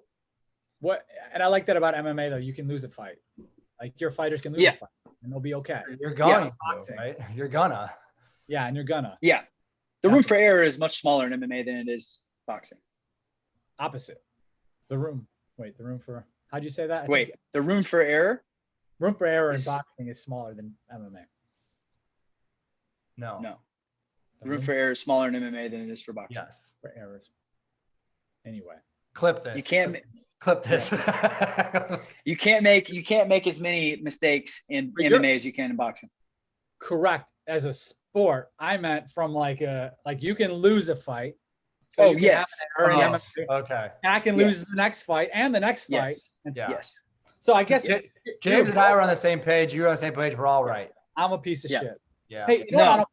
And I like that about MMA though. You can lose a fight. Like your fighters can lose a fight and they'll be okay. You're going to, right? You're gonna. Yeah, and you're gonna. Yeah. The room for error is much smaller in MMA than it is boxing. Opposite. The room for, how'd you say that? The room for error? Room for error in boxing is smaller than MMA. No. The room for error is smaller in MMA than it is for boxing. Yes, for errors. Anyway. Clip this. You can't clip this. You can't make as many mistakes in MMA as you can in boxing. Correct. As a sport, I meant from like you can lose a fight. So yes. Okay. And I can lose the next fight and the next fight. Yes. So I guess James and I were on the same page. You're on the same page. We're all right. I'm a piece of shit. Yeah. Hey, you know what I don't,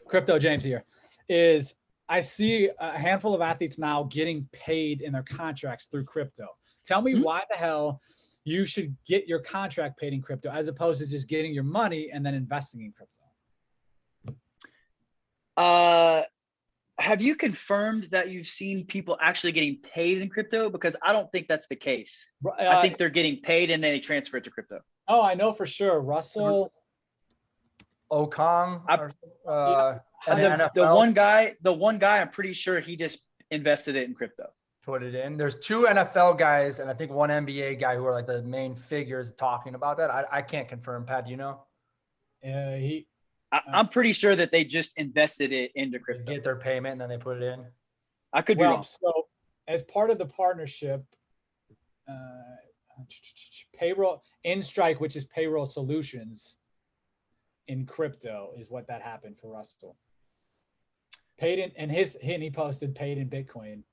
Crypto James here is I see a handful of athletes now getting paid in their contracts through crypto. Tell me why the hell you should get your contract paid in crypto as opposed to just getting your money and then investing in crypto. Have you confirmed that you've seen people actually getting paid in crypto? Because I don't think that's the case. I think they're getting paid and then they transfer it to crypto. Oh, I know for sure. Russell Okong. The one guy, I'm pretty sure he just invested it in crypto. Put it in. There's 2 NFL guys and I think 1 NBA guy who are like the main figures talking about that. I can't confirm. Pat, do you know? I'm pretty sure that they just invested it into crypto. Get their payment and then they put it in. I could be wrong. So as part of the partnership, payroll in Strike, which is payroll solutions in crypto, is what that happened for Russell. Paid in, and he posted paid in Bitcoin.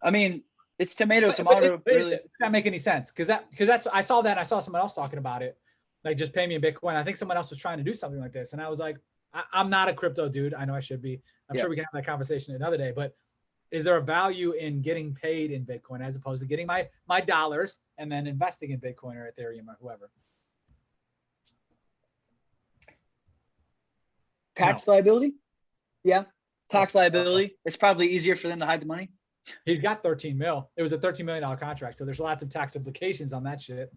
I mean, it's tomato. Really. Does that make any sense? Because that's I saw that and I saw someone else talking about it. Like, just pay me in Bitcoin. I think someone else was trying to do something like this. And I was like, I'm not a crypto dude. I know I should be. I'm sure we can have that conversation another day. But is there a value in getting paid in Bitcoin as opposed to getting my dollars and then investing in Bitcoin or Ethereum or whoever? Tax liability? Yeah. Tax liability. It's probably easier for them to hide the money. He's got 13 mil. It was a $13 million contract. So there's lots of tax implications on that shit.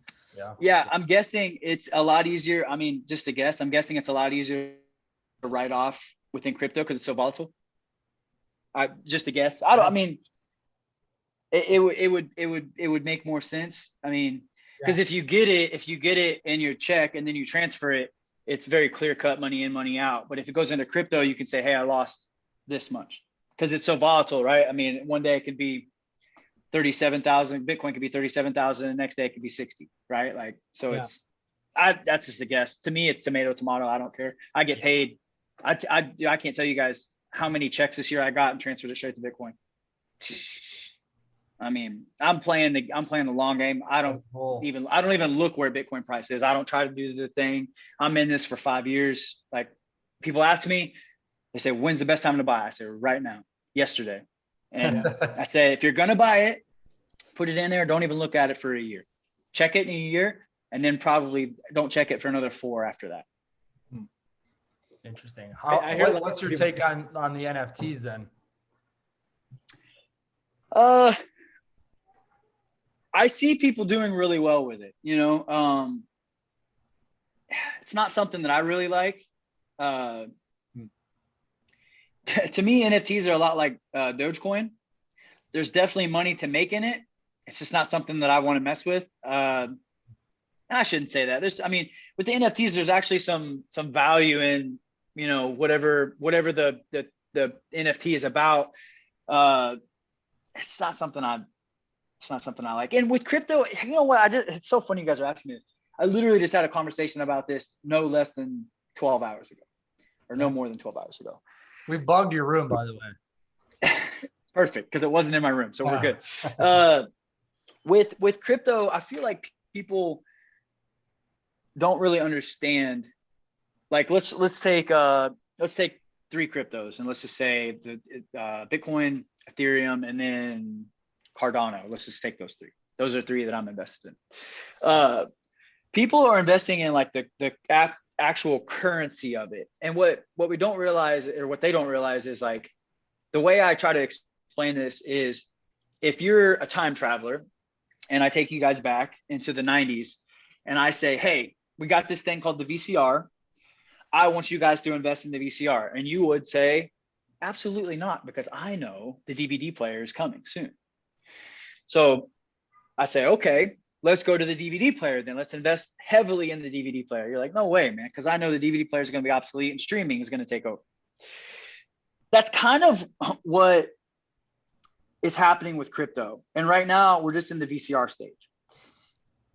Yeah. I'm guessing it's a lot easier. I mean, just a guess. I'm guessing it's a lot easier to write off within crypto because it's so volatile. Just a guess. I mean, it would make more sense. I mean, because if you get it in your check and then you transfer it, it's very clear cut, money in, money out. But if it goes into crypto, you can say, hey, I lost this much because it's so volatile, right? I mean, one day it could be 37,000. Bitcoin could be 37,000. The next day it could be 60, right? Like, so that's just a guess. To me, it's tomato. I don't care. I get paid. I can't tell you guys how many checks this year I got and transferred it straight to Bitcoin. I mean, I'm playing the long game. I don't even look where Bitcoin price is. I don't try to do the thing. I'm in this for 5 years. Like, people ask me, they say, when's the best time to buy? I say, right now, yesterday. And I say, if you're going to buy it, put it in there. Don't even look at it for a year. Check it in a year, and then probably don't check it for another 4 after that. Interesting. What's your take on the NFTs then? I see people doing really well with it. You know, it's not something that I really like. To me, NFTs are a lot like Dogecoin. There's definitely money to make in it. It's just not something that I want to mess with. I shouldn't say that. With the NFTs, there's actually some value in, you know, whatever the NFT is about. It's not something I like. And with crypto, you know what? It's so funny you guys are asking me. I literally just had a conversation about this no less than 12 hours ago, or no more than 12 hours ago. We bugged your room, by the way. Perfect, because it wasn't in my room, so we're good. With crypto, I feel like people don't really understand. Like, let's take 3 cryptos, and let's just say the Bitcoin, Ethereum, and then Cardano. Let's just take those 3. Those are 3 that I'm invested in. People are investing in like the actual currency of it. And what we don't realize, or what they don't realize, is like, the way I try to explain this is, if you're a time traveler and I take you guys back into the 90s and I say, hey, we got this thing called the VCR. I want you guys to invest in the VCR. And you would say, absolutely not, because I know the DVD player is coming soon. So I say, okay, let's go to the DVD player then. Let's invest heavily in the DVD player. You're like, no way, man, because I know the DVD player is going to be obsolete and streaming is going to take over. That's kind of what is happening with crypto. And right now we're just in the VCR stage.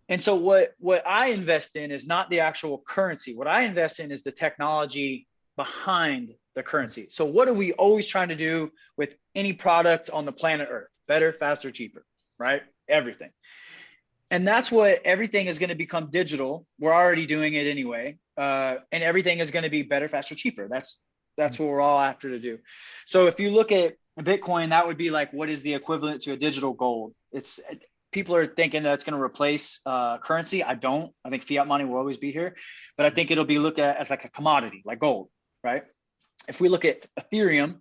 And so what I invest in is not the actual currency. What I invest in is the technology behind the currency. So what are we always trying to do with any product on the planet Earth? Better, faster, cheaper, right? Everything. And that's what everything is going to become digital. We're already doing it anyway. And everything is going to be better, faster, cheaper. That's what we're all after to do. So if you look at Bitcoin, that would be like, what is the equivalent to a digital gold? People are thinking that it's going to replace currency. I don't. I think fiat money will always be here, but I think it'll be looked at as like a commodity, like gold, right? If we look at Ethereum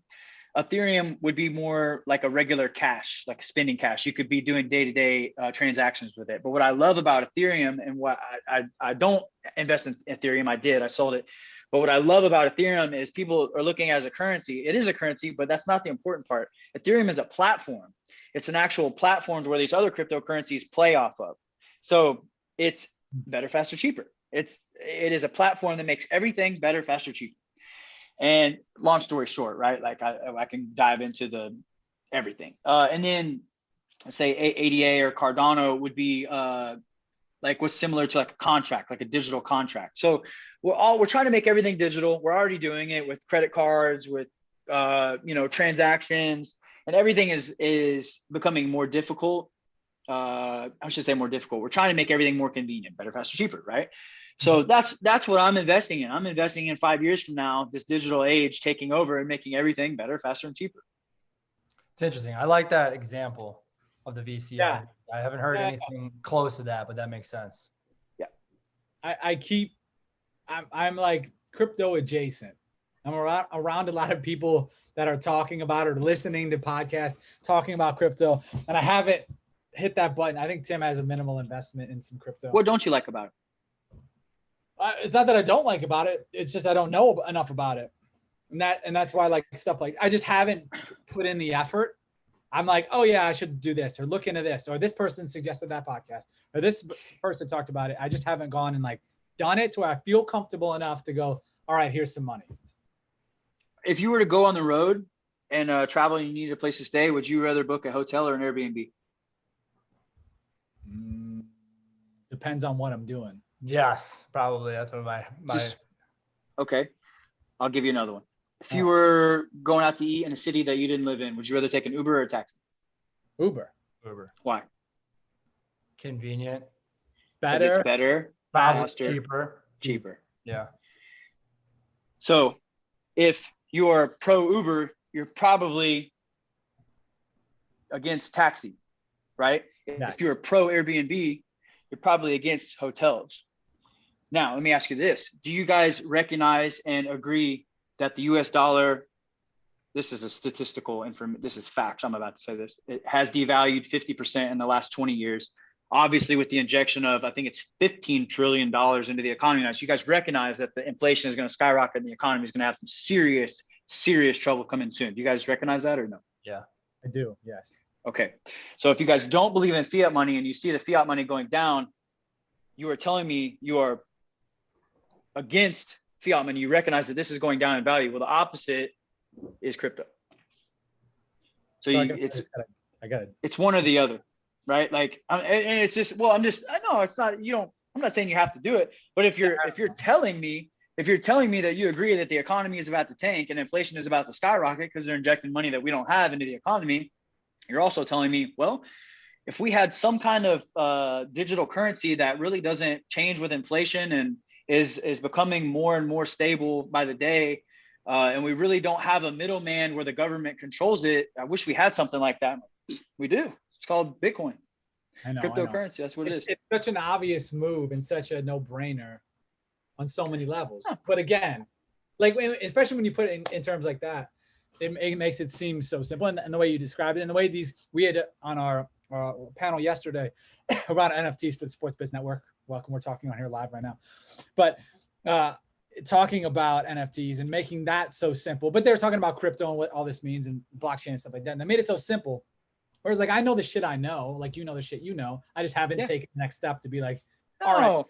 would be more like a regular cash, like spending cash. You could be doing day-to-day transactions with it. But what I love about Ethereum, and what I don't invest in Ethereum, I sold it. But what I love about Ethereum is people are looking at it as a currency. It is a currency, but that's not the important part. Ethereum is a platform. It's an actual platform where these other cryptocurrencies play off of. So it's better, faster, cheaper. It is a platform that makes everything better, faster, cheaper. And long story short, right? Like I can dive into everything. And then say ADA or Cardano would be like what's similar to like a contract, like a digital contract. So we're trying to make everything digital. We're already doing it with credit cards, with transactions, and everything is becoming more difficult. I should say more difficult. We're trying to make everything more convenient, better, faster, cheaper, right? So that's what I'm investing in. I'm investing in 5 years from now, this digital age taking over and making everything better, faster, and cheaper. It's interesting. I like that example of the VCR. Yeah. I haven't heard anything close to that, but that makes sense. Yeah. I'm like crypto adjacent. I'm around a lot of people that are talking about or listening to podcasts, talking about crypto, and I haven't hit that button. I think Tim has a minimal investment in some crypto. What don't you like about it? It's not that I don't like about it. It's just I don't know enough about it. And that's why I like stuff like, I just haven't put in the effort. I'm like, oh yeah, I should do this or look into this, or this person suggested that podcast, or this person talked about it. I just haven't gone and like done it to where I feel comfortable enough to go, all right, here's some money. If you were to go on the road and travel and you needed a place to stay, would you rather book a hotel or an Airbnb? Depends on what I'm doing. Yes, probably. That's what my Okay. I'll give you another one. If you were going out to eat in a city that you didn't live in, would you rather take an Uber or a taxi? Uber. Why? Convenient. Better. It's better, Faster. cheaper. Yeah. So if you are pro Uber, you're probably against taxi, right? Yes. If you're a pro Airbnb, you're probably against hotels. Now, let me ask you this. Do you guys recognize and agree that the US dollar, this is a statistical information, this is facts, I'm about to say this, it has devalued 50% in the last 20 years, obviously with the injection of, I think it's $15 trillion into the economy now. So you guys recognize that the inflation is going to skyrocket and the economy is going to have some serious trouble coming soon. Do you guys recognize that or no? Yeah. I do, yes. Okay. So if you guys don't believe in fiat money and you see the fiat money going down, you are telling me you are against fiat money. You recognize that this is going down in value. Well, the opposite is crypto. So it's one or the other, right? Like, and it's just, well, I know it's not, I'm not saying you have to do it, but if you're telling me that you agree that the economy is about to tank and inflation is about to skyrocket because they're injecting money that we don't have into the economy, you're also telling me, well, if we had some kind of digital currency that really doesn't change with inflation and is becoming more and more stable by the day, and we really don't have a middleman where the government controls it, I wish we had something like that. We do. It's called Bitcoin. I know. Cryptocurrency. That's what it is. It's such an obvious move and such a no-brainer on so many levels. But again, like especially when you put it in terms like that, it makes it seem so simple. And the way you describe it, and the way we had on our panel yesterday around NFTs for the Sports Biz Network. Welcome, we're talking on here live right now. But talking about NFTs and making that so simple. But they were talking about crypto and what all this means and blockchain and stuff like that. And they made it so simple. Whereas like I know the shit I know, like you know the shit you know. I just haven't taken the next step to be like, all right,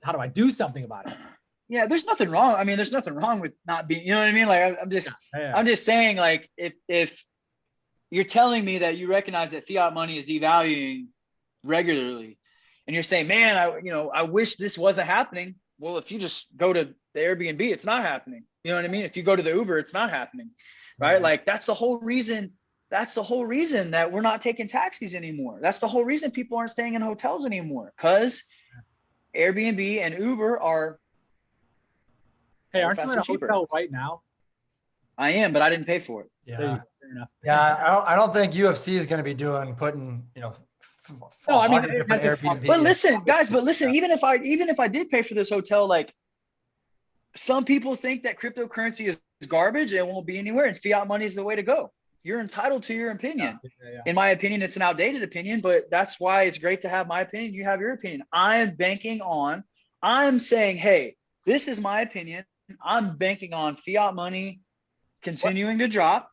how do I do something about it? Yeah, there's nothing wrong. I mean, there's nothing wrong with not being, you know what I mean? Like I'm just saying, like, if you're telling me that you recognize that fiat money is devaluing regularly, and you're saying, man, I wish this wasn't happening. Well, if you just go to the Airbnb, it's not happening. You know what I mean? If you go to the Uber, it's not happening, right? Like that's the whole reason that we're not taking taxis anymore. That's the whole reason people aren't staying in hotels anymore, because Airbnb and Uber are. Hey, aren't you in a hotel right now? I am, but I didn't pay for it. Yeah. Fair enough. Yeah. I don't think UFC is going to be putting, no, I mean, Airbnb. But listen, guys, even if I did pay for this hotel, like some people think that cryptocurrency is garbage and won't be anywhere and fiat money is the way to go. You're entitled to your opinion. Yeah. In my opinion, it's an outdated opinion, but that's why it's great to have my opinion. You have your opinion. I'm saying, hey, this is my opinion. I'm banking on fiat money continuing to drop.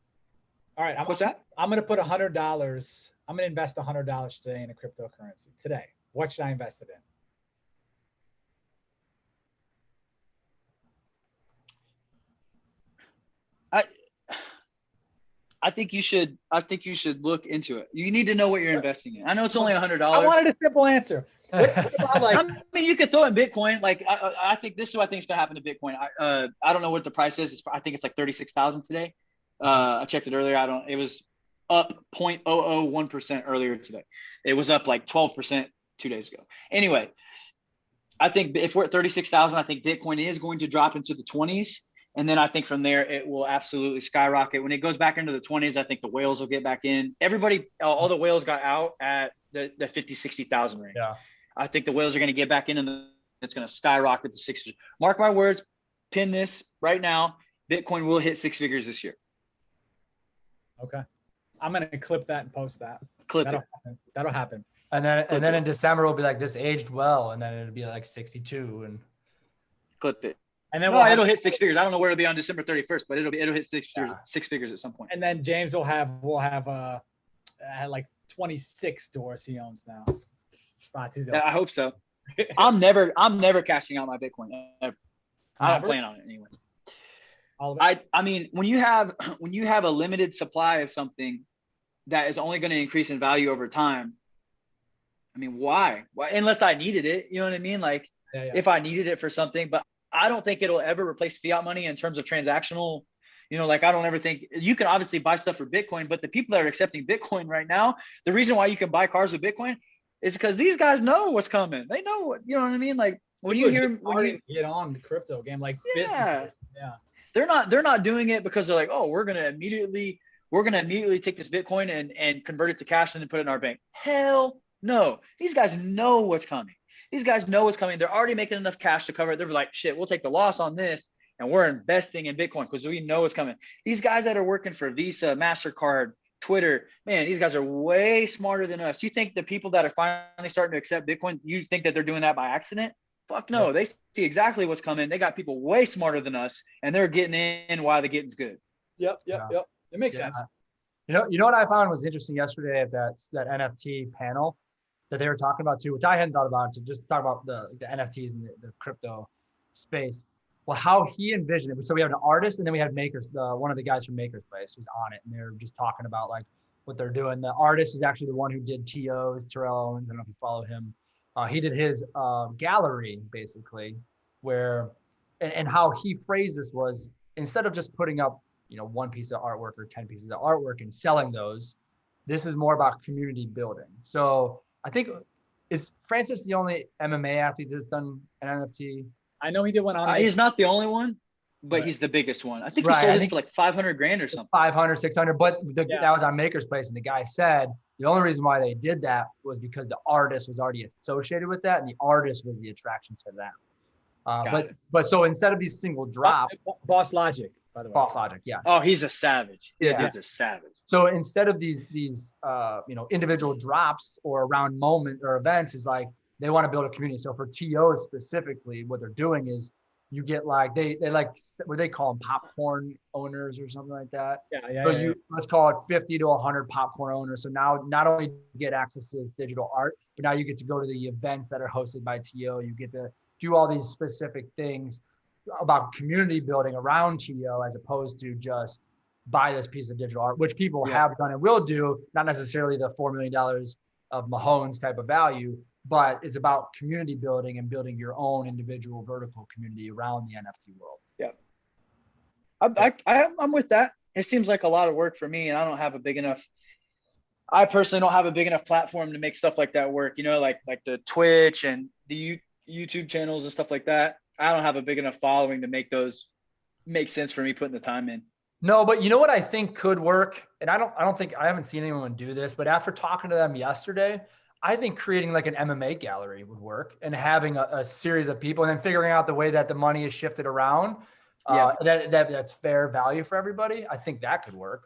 All right. What's that? I'm going to put $100. I'm going to invest $100 today in a cryptocurrency today. What should I invest it in? I think you should look into it. You need to know what you're investing in. I know it's only $100. I wanted a simple answer. I mean, you could throw in Bitcoin. Like I think this is what I think is going to happen to Bitcoin. I don't know what the price is. I think it's like 36,000 today. I checked it earlier. It was up 0.001% earlier today. It was up like 12% 2 days ago. Anyway, I think if we're at 36,000, I think Bitcoin is going to drop into the 20s. And then I think from there, it will absolutely skyrocket. When it goes back into the 20s, I think the whales will get back in. Everybody, all the whales got out at the 50, 60,000 range. Yeah. I think the whales are going to get back in and it's going to skyrocket to 60. Mark my words, pin this right now. Bitcoin will hit 6 figures this year. Okay. I'm going to clip that and post that. Clip That'll it. happen. That'll happen. And then in December we'll be like, this aged well, and then it'll be like 62 and Clip it. And then No, it'll hit 6 figures. I don't know where it'll be on December 31st, but it'll hit six figures at some point. And then James will have like 26 stores he owns now. Spots he's I hope so. I'm never cashing out my Bitcoin ever. I don't plan on it anyway. I mean, when you have a limited supply of something that is only going to increase in value over time, I mean, why? Unless I needed it, you know what I mean? Like if I needed it for something, but I don't think it'll ever replace fiat money in terms of transactional. You know, like I don't ever think you can obviously buy stuff for Bitcoin, but the people that are accepting Bitcoin right now, the reason why you can buy cars with Bitcoin is because these guys know what's coming. They know what, you know what I mean? Like when you hear get on the crypto game, like business. Yeah. They're not doing it because they're like, oh, we're gonna immediately take this Bitcoin and convert it to cash and then put it in our bank. Hell no. These guys know what's coming. These guys know what's coming. They're already making enough cash to cover it. They're like, shit, we'll take the loss on this and we're investing in Bitcoin because we know what's coming. These guys that are working for Visa, MasterCard, Twitter, man, these guys are way smarter than us. You think the people that are finally starting to accept Bitcoin, you think that they're doing that by accident? Fuck no. Yeah. They see exactly what's coming. They got people way smarter than us and they're getting in while the getting's good. Yep. It makes sense. You know what I found was interesting yesterday at that NFT panel that they were talking about too, which I hadn't thought about, to just talk about the NFTs and the crypto space. Well, how he envisioned it. So we have an artist and then we had makers, one of the guys from Maker's Place who's on it. And they're just talking about like what they're doing. The artist is actually the one who did T.O.'s, Terrell Owens. I don't know if you follow him. He did his gallery basically where, and how he phrased this was instead of just putting up, one piece of artwork or 10 pieces of artwork and selling those, this is more about community building. So I think, is Francis the only MMA athlete that's done an NFT? I know he did one on. He's not the only one, but he's the biggest one. I think he sold this for like 500 grand or something. 500, 600, but that was on Maker's Place. And the guy said the only reason why they did that was because the artist was already associated with that. And the artist was the attraction to them. But so instead of these single drop. Boss Logic, by the way. Boss Logic, yes. Oh, he's a savage. Yeah, dude's a savage. So instead of these individual drops or around moments or events, is like they want to build a community. So for TOs specifically, what they're doing is you get like they like what they call them popcorn owners or something like that. So let's call it 50 to 100 popcorn owners. So now not only do you get access to this digital art, but now you get to go to the events that are hosted by TO. You get to do all these specific things about community building around TO as opposed to just buy this piece of digital art, which people have done and will do, not necessarily the $4 million of Mahomes type of value, but it's about community building and building your own individual vertical community around the NFT world. Yeah. I'm with that. It seems like a lot of work for me, and I personally don't have a big enough platform to make stuff like that work, like the Twitch and the YouTube channels and stuff like that. I don't have a big enough following to make those make sense for me putting the time in. No, but you know what I think could work? And I haven't seen anyone do this, but after talking to them yesterday, I think creating like an MMA gallery would work and having a series of people and then figuring out the way that the money is shifted around, that's fair value for everybody. I think that could work.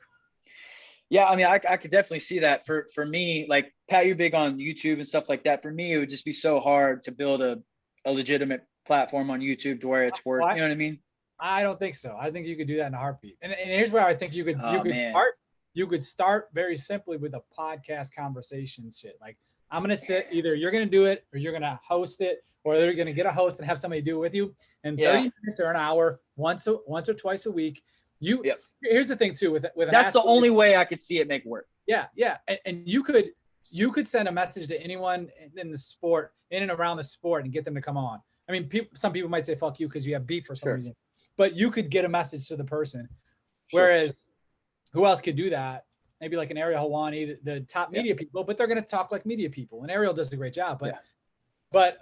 Yeah. I mean, I could definitely see that for me, like Pat, you're big on YouTube and stuff like that. For me, it would just be so hard to build a legitimate platform on YouTube to where it's worth, you know what I mean? I don't think so. I think you could do that in a heartbeat. And here's where I think you could start very simply with a podcast conversation shit. Like I'm going to sit, either you're going to do it or you're going to host it, or they're going to get a host and have somebody do it with you. And 30 minutes or an hour, once or twice a week. Here's the thing too, with that's the only way I could see it make work. Yeah. And you could send a message to anyone in the sport, in and around the sport, and get them to come on. I mean, some people might say, fuck you, because you have beef for some reason. But you could get a message to the person. Whereas who else could do that? Maybe like an Ariel Helwani, the top media people, but they're going to talk like media people. And Ariel does a great job. But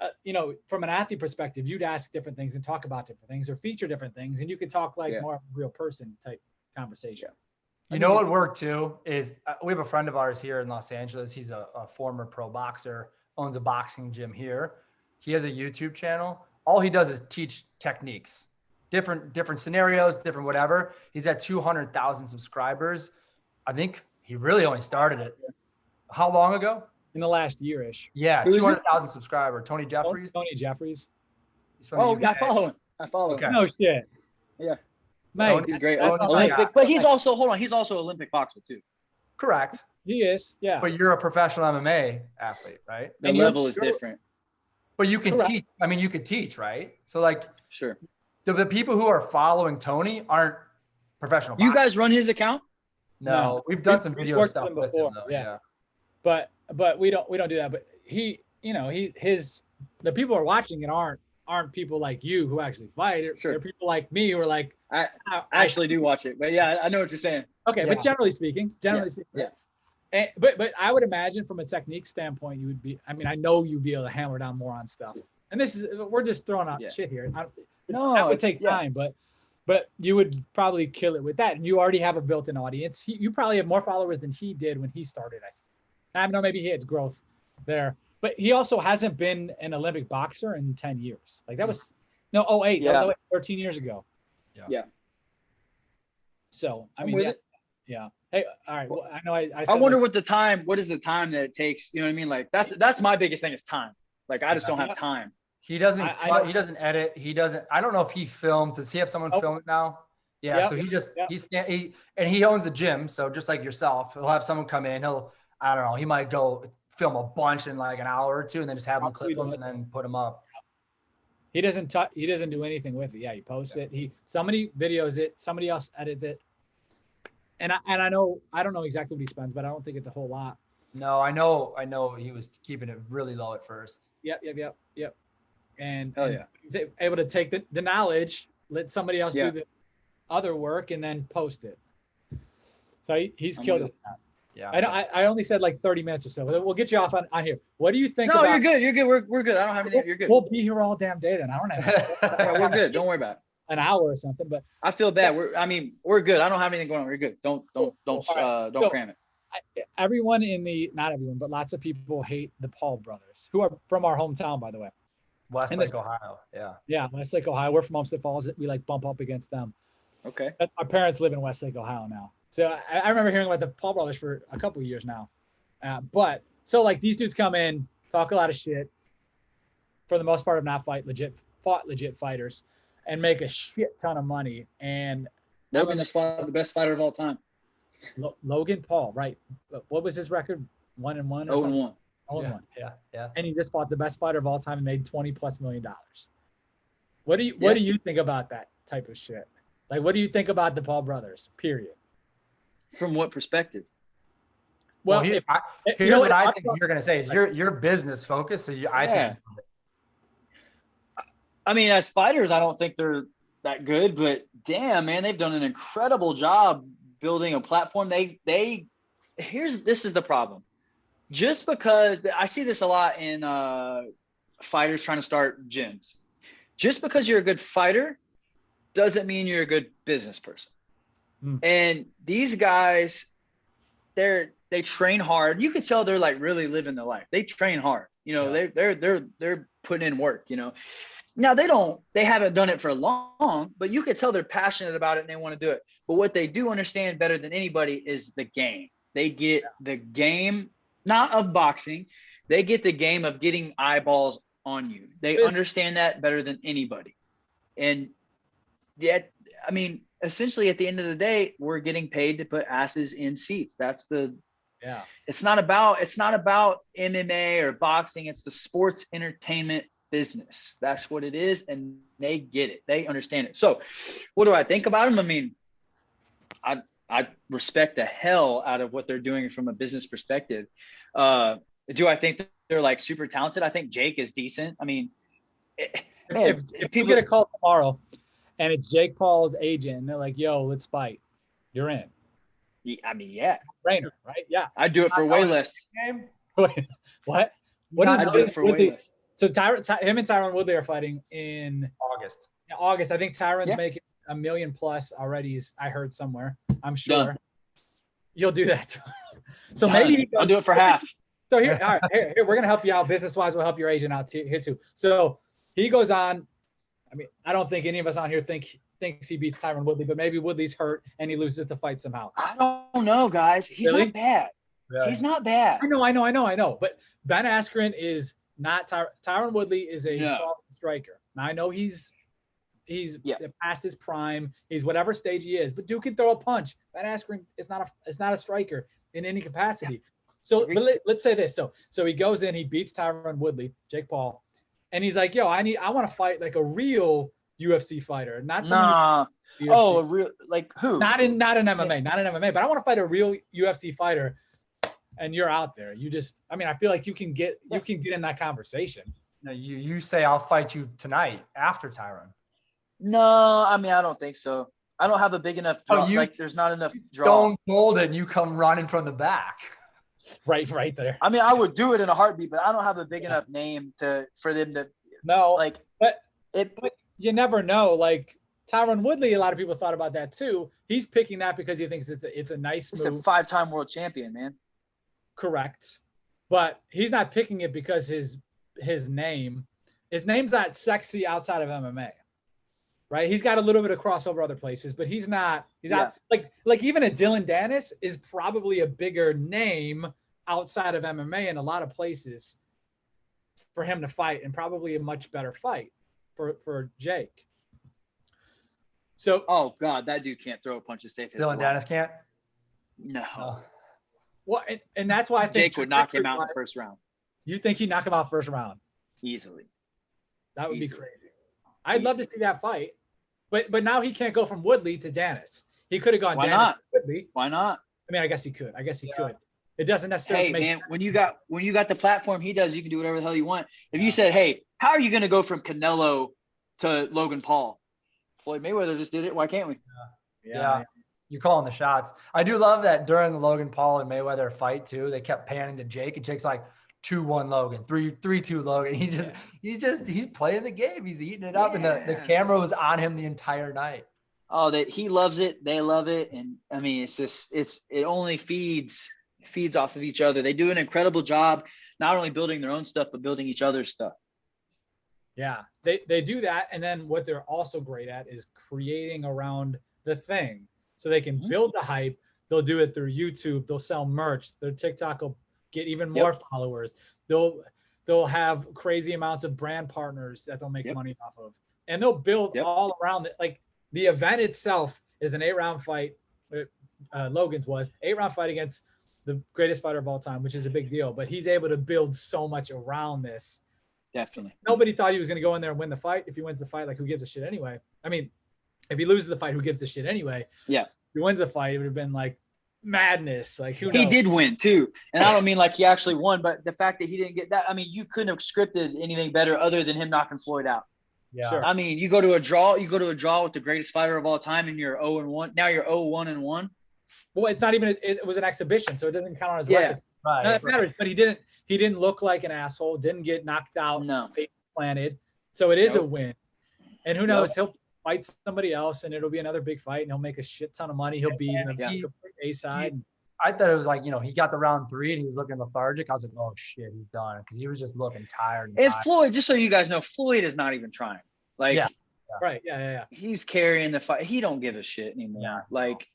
from an athlete perspective, you'd ask different things and talk about different things or feature different things. And you could talk like more real person type conversation. You know what worked too is we have a friend of ours here in Los Angeles. He's a former pro boxer, owns a boxing gym here. He has a YouTube channel. All he does is teach techniques, different scenarios, different whatever. He's at 200,000 subscribers. I think he really only started it. How long ago? In the last year-ish. Yeah, 200,000 subscriber. Tony Jeffries. Tony Jeffries. He's from the Oh, UK. yeah, I follow him. Okay. No shit. Yeah. Mate, He's great. that's Olympic, but he's also he's also Olympic boxer too. Correct. he is. Yeah. But you're a professional MMA athlete, right? The And level is different. But you can Correct. teach. I mean, you could teach, right? So like Sure. the people who are following Tony aren't professional. You boxers. guys run his account? No, we've done some we've video worked stuff with him with before, him though. yeah. Yeah. But we don't do that. But he, the people who are watching it aren't people like you who actually fight. Sure. They're people like me who are like, I actually do watch it, but yeah, I know what you're saying. okay, Yeah. but generally speaking, Yeah. And, but I would imagine from a technique standpoint, you would be. I mean, I know you'd be able to hammer down more on stuff. And we're just throwing out Yeah. shit here. No, that would take yeah. time, but you would probably kill it with that. And you already have a built-in audience. You probably have more followers than he did when he started. I know maybe he had growth there, but he also hasn't been an Olympic boxer in 10 years. Like that was, no, 08, Yeah. that was 13 years ago. Yeah. So, I I'm mean, with yeah. it. Yeah. Hey, all right. Well, I know I I said wonder like, what is the time that it takes? You know what I mean? Like that's my biggest thing is time. Like I just don't have time. He doesn't. I know. He doesn't edit. He doesn't. I don't know if he films. Does he have someone Oh. film it now? Yeah. Yep. So he just Yep. he owns the gym. So just like yourself, he'll have someone come in. I don't know. He might go film a bunch in like an hour or two, and then just have them clip them and then put them up. he doesn't do anything with it. Yeah. He posts it. Somebody videos it. Somebody else edits it. And I know, I don't know exactly what he spends, but I don't think it's a whole lot. No, I know. He was keeping it really low at first. Yep. And, Hell and yeah. he's able to take the knowledge, let somebody else Yeah. do the other work, and then post it. So he's I'm killed with it. With that. Yeah. I only said like 30 minutes or so. We'll get you off on here. What do you think No, about? you're good. You're good. We're good. I don't have anything. You're good. We'll be here all damn day then. I don't have Yeah, we're good. Don't worry about it. an hour or something, but I feel bad. We're good. I don't have anything going on. We're good. Don't So- cram it. everyone not everyone, but lots of people hate the Paul brothers, who are from our hometown, by the way. Westlake, Ohio. Yeah. Yeah, Westlake, Ohio. We're from Homestead Falls. We like bump up against them. Okay. But our parents live in Westlake, Ohio now. So I remember hearing about the Paul brothers for a couple of years now. But so like these dudes come in, talk a lot of shit. For the most part, have not fought legit fighters, and make a shit ton of money. And Logan just fought the best fighter of all time. Logan Paul, right? What was his record? 1-1 or 0-1. something? 0-1. Yeah. And he just fought the best fighter of all time and made $20+ million. What do you think about that type of shit? Like, what do you think about the Paul brothers? Period. From what perspective? Well, here's what I think you're gonna say is you're business focused. So I think. I mean, as fighters, I don't think they're that good, but damn, man, they've done an incredible job building a platform. This is the problem. Just because I see this a lot in fighters trying to start gyms. Just because you're a good fighter doesn't mean you're a good business person. And these guys, they train hard. You can tell they're like really living the life. They train hard. You know, they're putting in work, you know. Now they haven't done it for long, but you could tell they're passionate about it and they want to do it. But what they do understand better than anybody is the game. They get the game, not of boxing. They get the game of getting eyeballs on you. They understand that better than anybody. And yet, I mean, essentially at the end of the day, we're getting paid to put asses in seats. That's it's not about MMA or boxing. It's the sports entertainment business. That's what it is. And they get it. They understand it. So what do I think about them? I mean, I respect the hell out of what they're doing from a business perspective. Do I think that they're like super talented? I think Jake is decent. I mean, if people get a call tomorrow and it's Jake Paul's agent and they're like, yo, let's fight, you're in. I mean, yeah. Trainer, right? Yeah. I'd do it for way less. What? I'd do it for way less. So him and Tyron Woodley are fighting in August. I think Tyron's making $1 million+ already. I heard somewhere. I'm sure. Done. You'll do that. So maybe I'll do it for half. So here, all right, here, we're gonna help you out business wise. We'll help your agent out here too. So he goes on. I mean, I don't think any of us on here thinks he beats Tyron Woodley, but maybe Woodley's hurt and he loses the fight somehow. I don't know, guys. He's Really? not bad. Really? He's not bad. I know. But Ben Askren is not Tyron Woodley is a quality striker. Now I know he's past his prime. He's whatever stage he is, but Duke can throw a punch. Ben Askren is not a striker in any capacity. So but let's say this. So he goes in, he beats Tyron Woodley, Jake Paul, and he's like, yo, I want to fight like a real UFC fighter, not some UFC. Oh, a real, like who? Not in MMA, but I want to fight a real UFC fighter. And you're out there. I feel like you can get in that conversation. No, you say I'll fight you tonight after Tyron. No, I mean, I don't think so. I don't have a big enough draw. There's not enough draw. Stone cold and you come running from the back. Right there. I mean, I would do it in a heartbeat, but I don't have a big enough name for them to. No, like, but you never know. Like Tyron Woodley, a lot of people thought about that too. He's picking that because he thinks it's a nice move. He's a 5-time world champion, man. Correct, but he's not picking it because his name's not sexy outside of MMA, right? He's got a little bit of crossover other places, but he's not like even a Dylan Dennis is probably a bigger name outside of MMA in a lot of places for him to fight, and probably a much better fight for Jake. So, oh God, that dude can't throw a punch as safe as Dylan Dennis can't. No. Well, and that's why I think Jake would knock him out in the first round. You think he'd knock him out first round? Easily. That would be crazy. I'd love to see that fight. But now he can't go from Woodley to Dennis. He could have gone Why Dennis not? to Woodley. Why not? I mean, I guess he could. It doesn't necessarily make man, sense. when you got the platform he does, you can do whatever the hell you want. If you said, hey, how are you going to go from Canelo to Logan Paul? Floyd Mayweather just did it. Why can't we? Yeah. You're calling the shots. I do love that during the Logan Paul and Mayweather fight too, they kept panning to Jake, and Jake's like 2-1 Logan, 3-2 Logan. He's playing the game. He's eating it up, and the camera was on him the entire night. Oh, he loves it. They love it. And I mean, it only feeds off of each other. They do an incredible job, not only building their own stuff, but building each other's stuff. Yeah, they do that. And then what they're also great at is creating around the thing. So they can build the hype. They'll do it through YouTube. They'll sell merch. Their TikTok will get even more followers. They'll have crazy amounts of brand partners that they'll make money off of. And they'll build all around it. Like the event itself is an 8-round fight. Logan's was 8-round fight against the greatest fighter of all time, which is a big deal. But he's able to build so much around this. Definitely. Nobody thought he was going to go in there and win the fight. If he wins the fight, like who gives a shit anyway? I mean, if he loses the fight, who gives the shit anyway? Yeah. If he wins the fight, it would have been like madness. Like who knows? He did win too. And I don't mean like he actually won, but the fact that he didn't get that, I mean, you couldn't have scripted anything better other than him knocking Floyd out. Yeah. Sure. I mean, you go to a draw with the greatest fighter of all time and you're 0-1. Now you're 0-1-1. Well, it's not even, it was an exhibition, so it doesn't count on his record. Right. That matters, but he didn't look like an asshole, didn't get knocked out, fake planted. So it is a win. And who knows, he'll fight somebody else and it'll be another big fight and he'll make a shit ton of money. He'll be in the A side. I thought it was like, he got the round 3 and he was looking lethargic. I was like, oh shit, he's done. Because he was just looking tired. And Floyd, just so you guys know, Floyd is not even trying. Like, right. Yeah. He's carrying the fight. He don't give a shit anymore. Yeah. Like,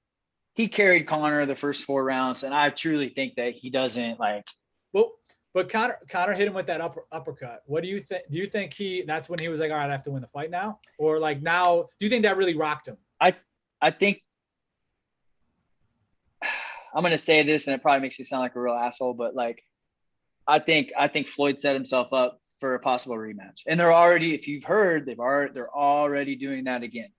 he carried Connor the first 4 rounds, and I truly think that he doesn't like. Well, but Connor hit him with that uppercut. What do you think? Do you think that's when he was like, all right, I have to win the fight now? Or like now, do you think that really rocked him? I think I'm going to say this, and it probably makes me sound like a real asshole, but like, I think Floyd set himself up for a possible rematch. And they're already, if you've heard, they're already doing that again.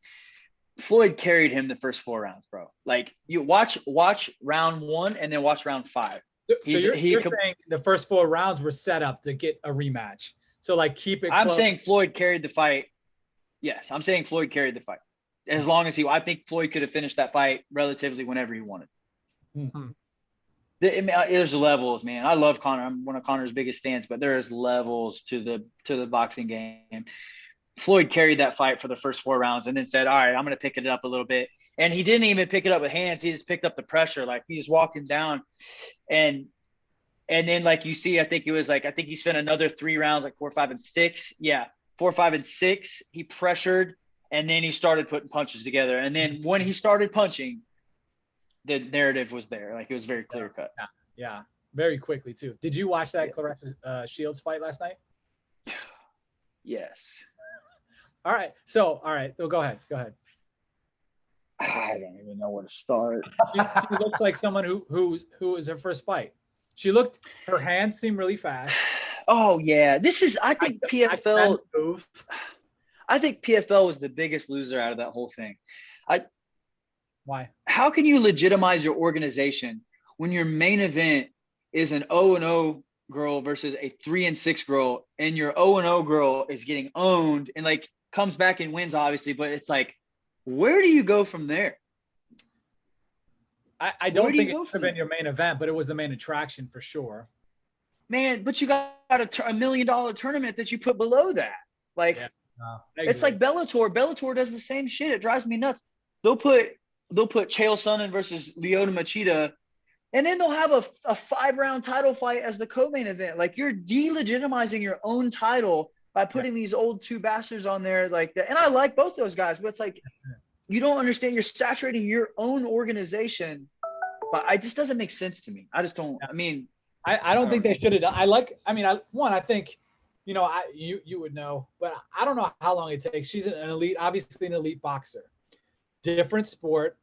Floyd carried him the first 4 rounds, bro. Like, you watch round 1 and then watch round 5. So you're saying the first 4 rounds were set up to get a rematch. So like keep it close. I'm saying Floyd carried the fight. Yes, I'm saying Floyd carried the fight. As long as I think Floyd could have finished that fight relatively whenever he wanted. Mm-hmm. There's levels, man. I love Connor. I'm one of Connor's biggest fans, but there is levels to the boxing game. Floyd carried that fight for the first 4 rounds and then said, all right, I'm going to pick it up a little bit. And he didn't even pick it up with hands. He just picked up the pressure. Like, he just walked him down. And then, like you see, I think he spent another 3 rounds, like 4, 5, and 6. Yeah. 4, 5, and 6, he pressured, and then he started putting punches together. And then when he started punching, the narrative was there. Like, it was very clear cut. Yeah. Very quickly too. Did you watch that Clarissa Shields fight last night? Yes. All right. So go ahead. I don't even know where to start. She looks like someone who was her first fight. Her hands seem really fast. Oh yeah. I think PFL was the biggest loser out of that whole thing. Why? How can you legitimize your organization when your main event is an 0-0 girl versus a 3-6 girl, and your 0-0 girl is getting owned and like comes back and wins, obviously, but it's like, where do you go from there? I don't think it should have been your main event, but it was the main attraction for sure. Man, but you got $1 million tournament that you put below that. Like, it's like Bellator. Bellator does the same shit. It drives me nuts. They'll put Chael Sonnen versus Lyoto Machida, and then they'll have a 5-round title fight as the co-main event. Like, you're delegitimizing your own title by putting these old 2 bastards on there like that. And I like both those guys, but it's like, you don't understand. You're saturating your own organization, but it just doesn't make sense to me. I just don't. I mean, I don't think they should have done. I think, you would know, but I don't know how long it takes. She's obviously an elite boxer, different sport,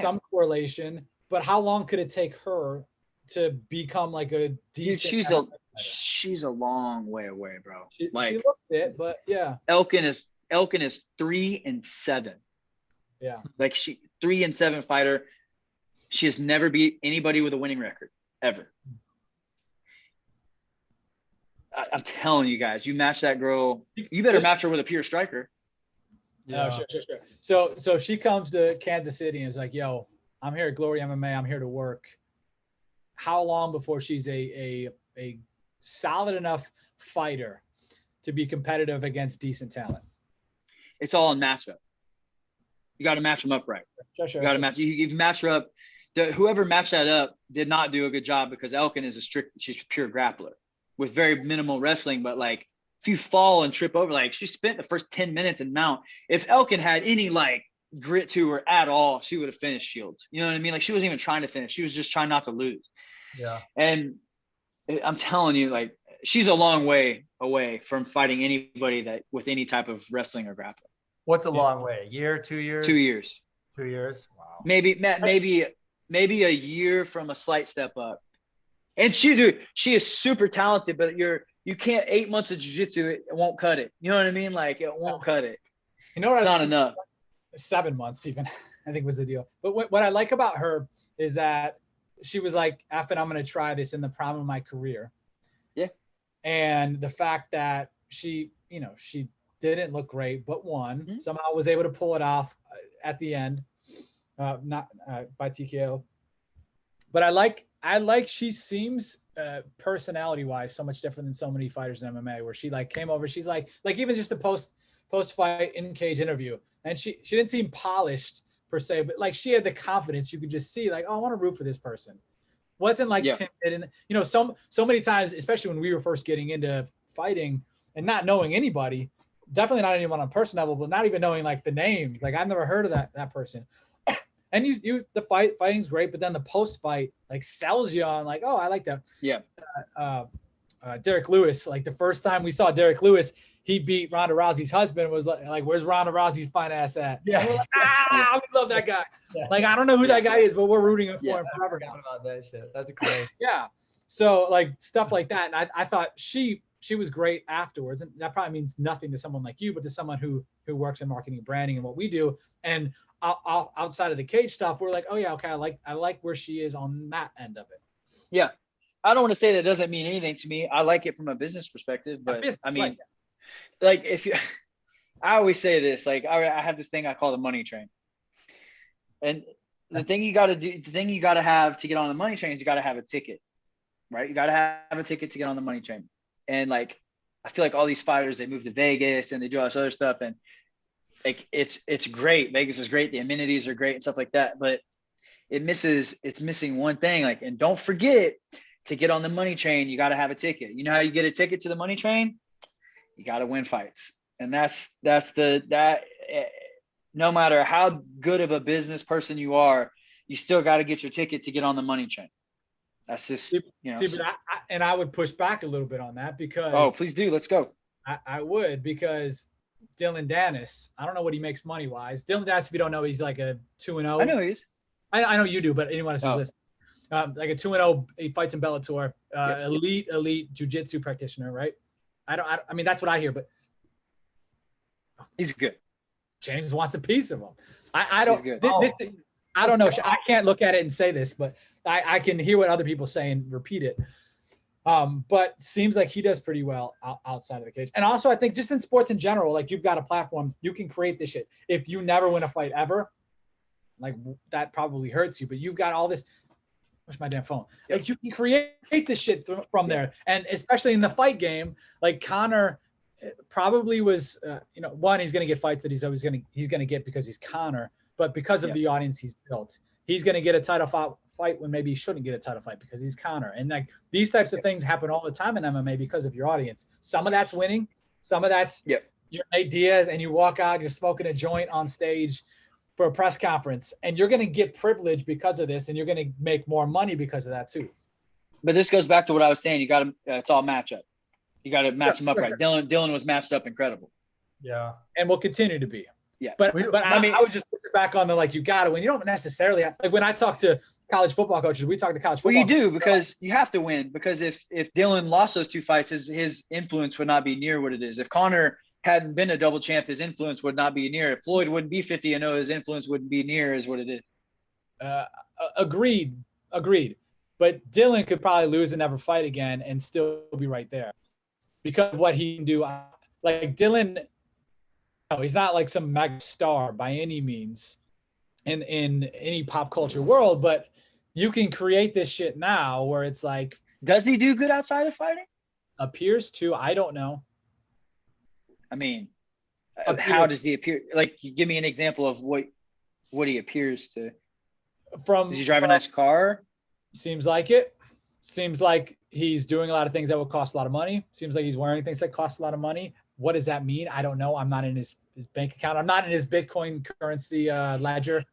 some correlation, but how long could it take her to become like a decent? She's a long way away, bro. She looked it, but yeah. Elkin is 3-7. Yeah. Like, 3-7 fighter. She has never beat anybody with a winning record ever. I'm telling you guys, you match that girl, you better match her with a pure striker. Yeah. Sure. So she comes to Kansas City and is like, yo, I'm here at Glory MMA. I'm here to work. How long before she's a solid enough fighter to be competitive against decent talent? It's all in matchup. You got to match them up right. Sure. You got to match. You match her up. Whoever matched that up did not do a good job, because Elkin is she's a pure grappler with very minimal wrestling. But like, if you fall and trip over, like, she spent the first 10 minutes in mount. If Elkin had any like grit to her at all, she would have finished Shields. You know what I mean? Like, she wasn't even trying to finish. She was just trying not to lose. Yeah. And I'm telling you, like, she's a long way away from fighting anybody that with any type of wrestling or grappling. What's a long way? A year, 2 years? 2 years. 2 years. Wow. Maybe a year from a slight step up. And she is super talented, but you can't 8 months of jiu-jitsu, it won't cut it. You know what I mean? Like, it won't cut it. You know what? It's not enough. 7 months even, I think was the deal. But what I like about her is that she was like, F it, I'm going to try this in the prime of my career. Yeah. And the fact that she didn't look great, but won, somehow was able to pull it off at the end, not by TKO. But I like she seems personality wise so much different than so many fighters in MMA, where she like came over, she's like even just a post fight in cage interview, and she didn't seem polished per se, but like she had the confidence. You could just see like, oh, I want to root for this person. Wasn't like timid, and so many times, especially when we were first getting into fighting and not knowing anybody, definitely not anyone on person level, but not even knowing like the names. Like, I've never heard of that person. And the fighting's great, but then the post fight like sells you on like, oh, I like that. Yeah. Derek Lewis, like the first time we saw Derek Lewis, he beat Ronda Rousey's husband, was like, where's Ronda Rousey's fine ass at? Yeah. Like, we love that guy. Yeah. Like, I don't know who that guy is, but we're rooting for him forever. I forgot about that shit. That's great. Yeah. So like stuff like that. And I thought she was great afterwards. And that probably means nothing to someone like you, but to someone who works in marketing and branding and what we do. And outside of the cage stuff, we're like, oh yeah, okay, I like where she is on that end of it. Yeah. I don't want to say that doesn't mean anything to me. I like it from a business perspective, but I mean, like I always say this, like I have this thing I call the money train. And the thing you got to have to get on the money train is you got to have a ticket, right? You got to have a ticket to get on the money train. And like, I feel like all these fighters, they move to Vegas and they do all this other stuff. And like, it's great. Vegas is great. The amenities are great and stuff like that, but it's missing one thing. Like, and don't forget, to get on the money train, you got to have a ticket. You know how you get a ticket to the money train? You got to win fights. And no matter how good of a business person you are, you still got to get your ticket to get on the money train. That's just, but I would push back a little bit on that because. Oh, please do. Let's go. I would, because Dylan Dennis, I don't know what he makes money wise. Dylan Dennis, if you don't know, he's like a 2-0. I know he is. I know you do, but anyone else who's listening, like a 2-0, he fights in Bellator, elite jiu-jitsu practitioner, right? I mean, that's what I hear, but he's good. James wants a piece of him. I don't. He's good. I don't know. I can't look at it and say this, but I can hear what other people say and repeat it. But seems like he does pretty well outside of the cage. And also, I think just in sports in general, like, you've got a platform, you can create this shit. If you never win a fight ever, like, that probably hurts you, but you've got all this. Where's my damn phone? Yep. Like, you can create this shit from there. And especially in the fight game, like, Conor probably was, one, he's going to get fights that he's going to get because he's Conor, but because of the audience he's built, he's going to get a title fight when maybe he shouldn't get a title fight because he's Conor. And like, these types of things happen all the time in MMA because of your audience. Some of that's winning. Some of that's you're Nate Diaz and you walk out, you're smoking a joint on stage for a press conference, and you're going to get privilege because of this, and you're going to make more money because of that too. But this goes back to what I was saying. You got to, it's all matchup. You got to match them up right. Dylan was matched up incredible. Yeah. And will continue to be. Yeah. But I mean, I would just push it back on the, like, you got to win. You don't necessarily have, like, when I talk to college football coaches, we talk to college football. Well, you do, because you have to win, because if Dylan lost those 2 fights, his influence would not be near what it is. If Conor hadn't been a double champ, his influence would not be near. If Floyd wouldn't be 50-0, his influence wouldn't be near as what it is. Agreed. But Dylan could probably lose and never fight again and still be right there because of what he can do. Like, Dylan, he's not like some mega star by any means in any pop culture world, but you can create this shit now where it's like, does he do good outside of fighting? Appears to. I don't know. I mean, how does he appear? Like, give me an example of what he appears to. Does he drive a nice car? Seems like it. Seems like he's doing a lot of things that will cost a lot of money. Seems like he's wearing things that cost a lot of money. What does that mean? I don't know. I'm not in his bank account. I'm not in his Bitcoin currency ledger.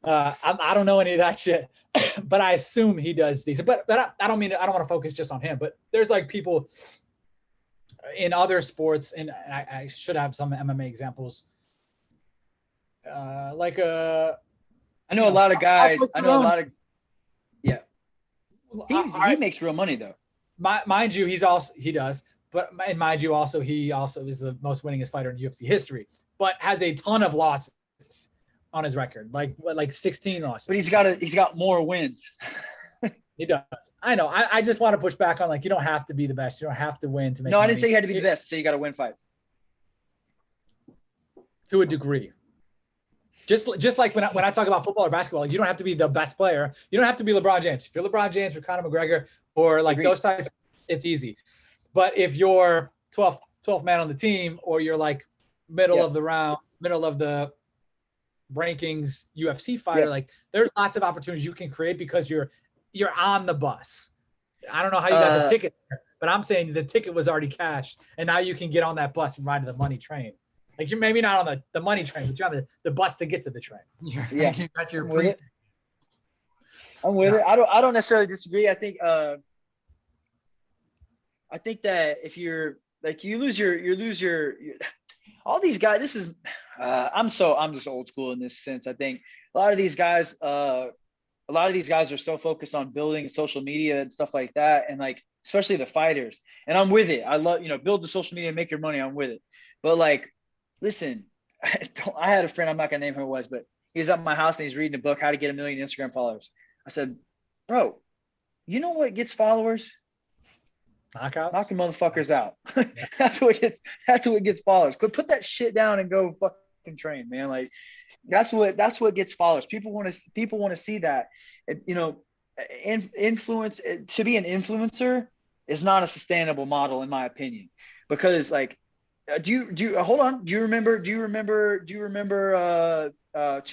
I don't know any of that shit, but I assume he does decent. But I don't want to focus just on him. But there's like people in other sports, and I should have some MMA examples. I know a lot of guys. He makes real money though. Mind you, he does. But mind you, he also is the most winningest fighter in UFC history, but has a ton of losses on his record, like 16 losses. But he's got more wins. He does. I know. I just want to push back on, like, you don't have to be the best. You don't have to win to make. No, money. I didn't say you had to be the best. So you got to win fights. To a degree. Just like when I talk about football or basketball, you don't have to be the best player. You don't have to be LeBron James. If you're LeBron James or Conor McGregor or like those types, it's easy. But if you're 12th man on the team, or you're like middle of the round, middle of the rankings UFC fighter, like, there's lots of opportunities you can create because you're on the bus. I don't know how you got the ticket, but I'm saying the ticket was already cashed, and now you can get on that bus and ride to the money train. Like, you're maybe not on the money train, but you're on the bus to get to the train. You got your I'm with it. I don't necessarily disagree. I think that if you're like, you lose your all these guys. This is I'm just old school in this sense. I think a lot of these guys are so focused on building social media and stuff like that, and like, especially the fighters. And I'm with it. I love, build the social media and make your money. I'm with it. But like, listen, I had a friend, I'm not gonna name who it was, but he was at my house and he's reading a book, How to Get 1 Million Instagram Followers. I said, bro, you know what gets followers? Knockouts? Knocking motherfuckers out. That's what gets followers. Put that shit down and go fucking train, man. Like, that's what gets followers. People want to see that. Influence, to be an influencer is not a sustainable model in my opinion, because like, do you remember 2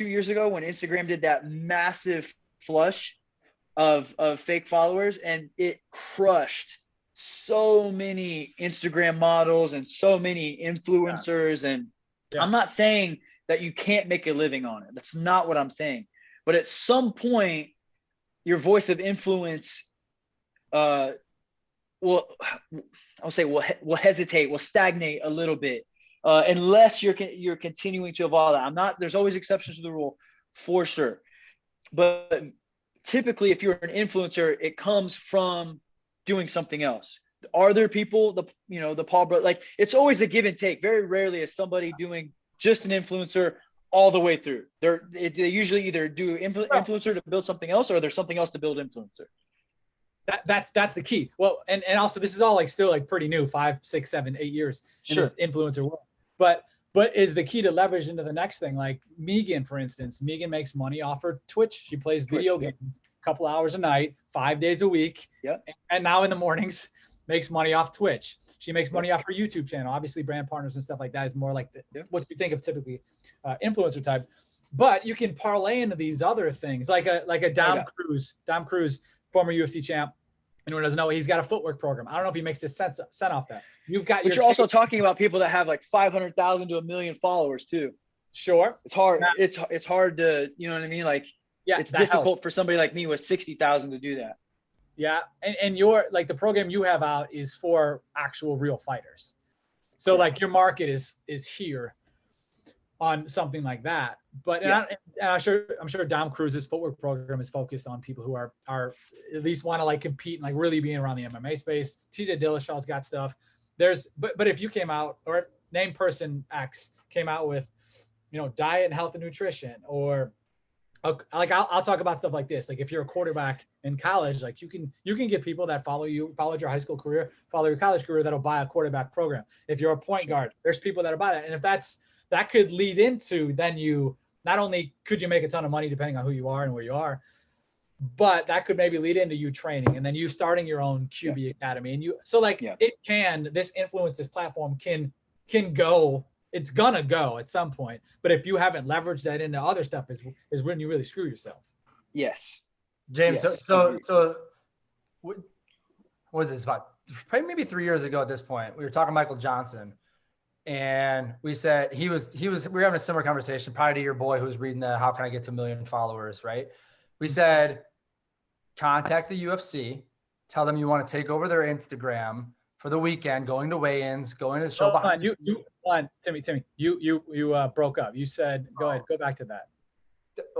years ago when Instagram did that massive flush of fake followers, and it crushed so many Instagram models and so many influencers. And I'm not saying that you can't make a living on it. That's not what I'm saying. But at some point, your voice of influence will hesitate, will stagnate a little bit, unless you're continuing to evolve. There's always exceptions to the rule, for sure. But typically, if you're an influencer, it comes from doing something else. Are there people, the Paul brother, like, it's always a give and take. Very rarely is somebody doing just an influencer all the way through. They usually either do influencer to build something else, or there's something else to build influencer. That's the key. Well, and also this is all like still like pretty new, 5, 6, 7, 8 years in this influencer world. But is the key to leverage into the next thing. Like Megan, for instance, Megan makes money off her Twitch. She plays video games a couple hours a night, 5 days a week. Yeah. And now in the mornings makes money off Twitch. She makes money off her YouTube channel. Obviously brand partners and stuff like that is more like what you think of typically influencer type. But you can parlay into these other things like a Dom Krause, former UFC champ. Anyone doesn't know, he's got a footwork program. I don't know if he makes a cent off that. But you're also talking about people that have like 500,000 to 1 million followers too. Sure. It's hard. It's hard to, you know what I mean? Like, it's difficult for somebody like me with 60,000 to do that. Yeah. And your, like, the program you have out is for actual real fighters. So like your market is here on something like that. But I'm sure Dom Kruse's footwork program is focused on people who are at least want to like compete and like really being around the MMA space. TJ Dillashaw's got stuff. But if you came out, or named person X came out with, diet and health and nutrition, or like I'll talk about stuff like this. Like if you're a quarterback in college, like you can get people that followed your high school career, follow your college career, that'll buy a quarterback program. If you're a point guard, there's people that'll buy that. And if that could lead into, then you not only could you make a ton of money depending on who you are and where you are, but that could maybe lead into you training and then you starting your own QB academy. And this platform can go, it's gonna go at some point. But if you haven't leveraged that into other stuff is when you really screw yourself. Yes. James. Yes. So what was this about? Probably maybe 3 years ago at this point, we were talking to Michael Johnson. And we said we were having a similar conversation prior to your boy who was reading the How Can I Get to 1 Million Followers, right? We said, contact the UFC, tell them you want to take over their Instagram for the weekend, going to weigh-ins, going to the show behind. Timmy, you broke up. You said, go ahead, go back to that.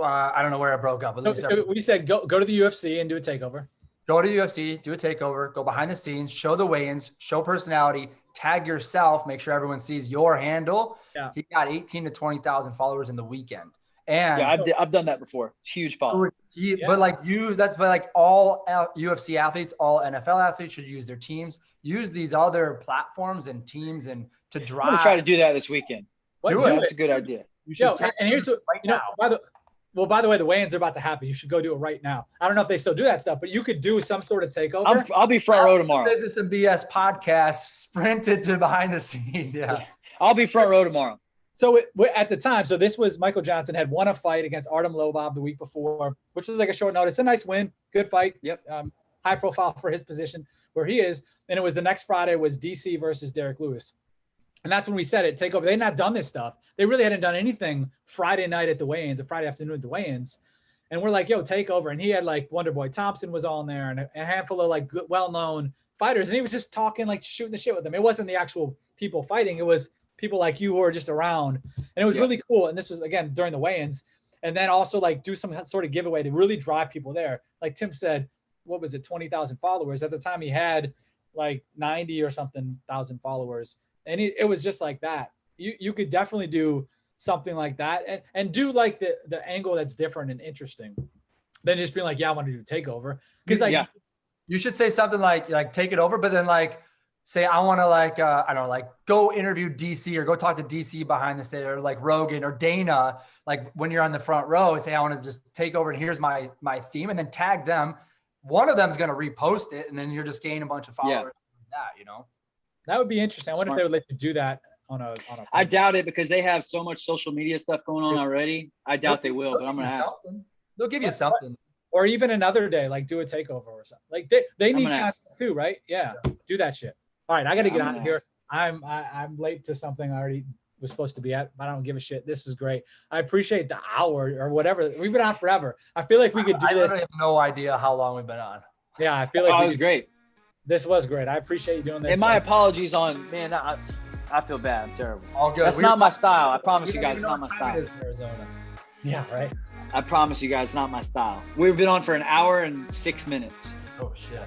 I don't know where I broke up. But so we said, go to the UFC and do a takeover. Go to the UFC, do a takeover, go behind the scenes, show the weigh-ins, show personality, tag yourself, make sure everyone sees your handle. Yeah. He got 18 to 20,000 followers in the weekend. And I've done that before. It's huge follow. But like all UFC athletes, all NFL athletes should use their teams, use these other platforms and teams and to drive. I'm gonna try to do that this weekend. That's a good idea. And here's what by the way, the weigh-ins are about to happen. You should go do it right now. I don't know if they still do that stuff, but you could do some sort of takeover. I'll be front row tomorrow. Business and BS podcast sprinted to behind the scenes. Yeah. I'll be front row tomorrow. So at the time, this was Michael Johnson had won a fight against Artem Lobov the week before, which was like a short notice, a nice win, good fight. Yep. High profile for his position where he is. And it was the next Friday was DC versus Derek Lewis. And that's when we said it, takeover. They had not done this stuff. They really hadn't done anything Friday night at the weigh-ins or Friday afternoon at the weigh-ins. And we're like, yo, takeover. And he had like Wonderboy Thompson was on there and a handful of like good, well-known fighters. And he was just talking, like shooting the shit with them. It wasn't the actual people fighting. It was people like you who are just around. And it was really cool. And this was, again, during the weigh-ins. And then also like do some sort of giveaway to really drive people there. Like Tim said, what was it, 20,000 followers. At the time he had like 90 or something thousand followers. And it was just like that. You could definitely do something like that and do like the angle that's different and interesting than just being like, yeah, I want to do takeover. Because you should say something like take it over, but then like say I want to go interview DC or go talk to DC behind the stage or like Rogan or Dana, like when you're on the front row and say I want to just take over and here's my theme and then tag them. One of them's going to repost it and then you're just gaining a bunch of followers like that, That would be interesting. I wonder if they would let you do that on a I doubt it because they have so much social media stuff going on already. I doubt they will, but I'm going to ask. They'll give you something. Or even another day, like do a takeover or something. Like they need content too, right? Yeah, do that shit. All right, I got to get out of here. I'm late to something I already was supposed to be at, but I don't give a shit. This is great. I appreciate the hour or whatever. We've been on forever. I feel like we could do this. I literally have no idea how long we've been on. Yeah, I feel like it was great. This was great. I appreciate you doing this. And my apologies man. I feel bad. I'm terrible. All good. That's not my style. I promise you guys, it's not my style. It is Arizona. Yeah, right. I promise you guys, it's not my style. We've been on for an hour and 6 minutes. Oh shit.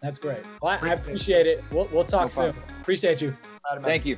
That's great. Well, I appreciate it. We'll talk soon. Appreciate you. Thank you.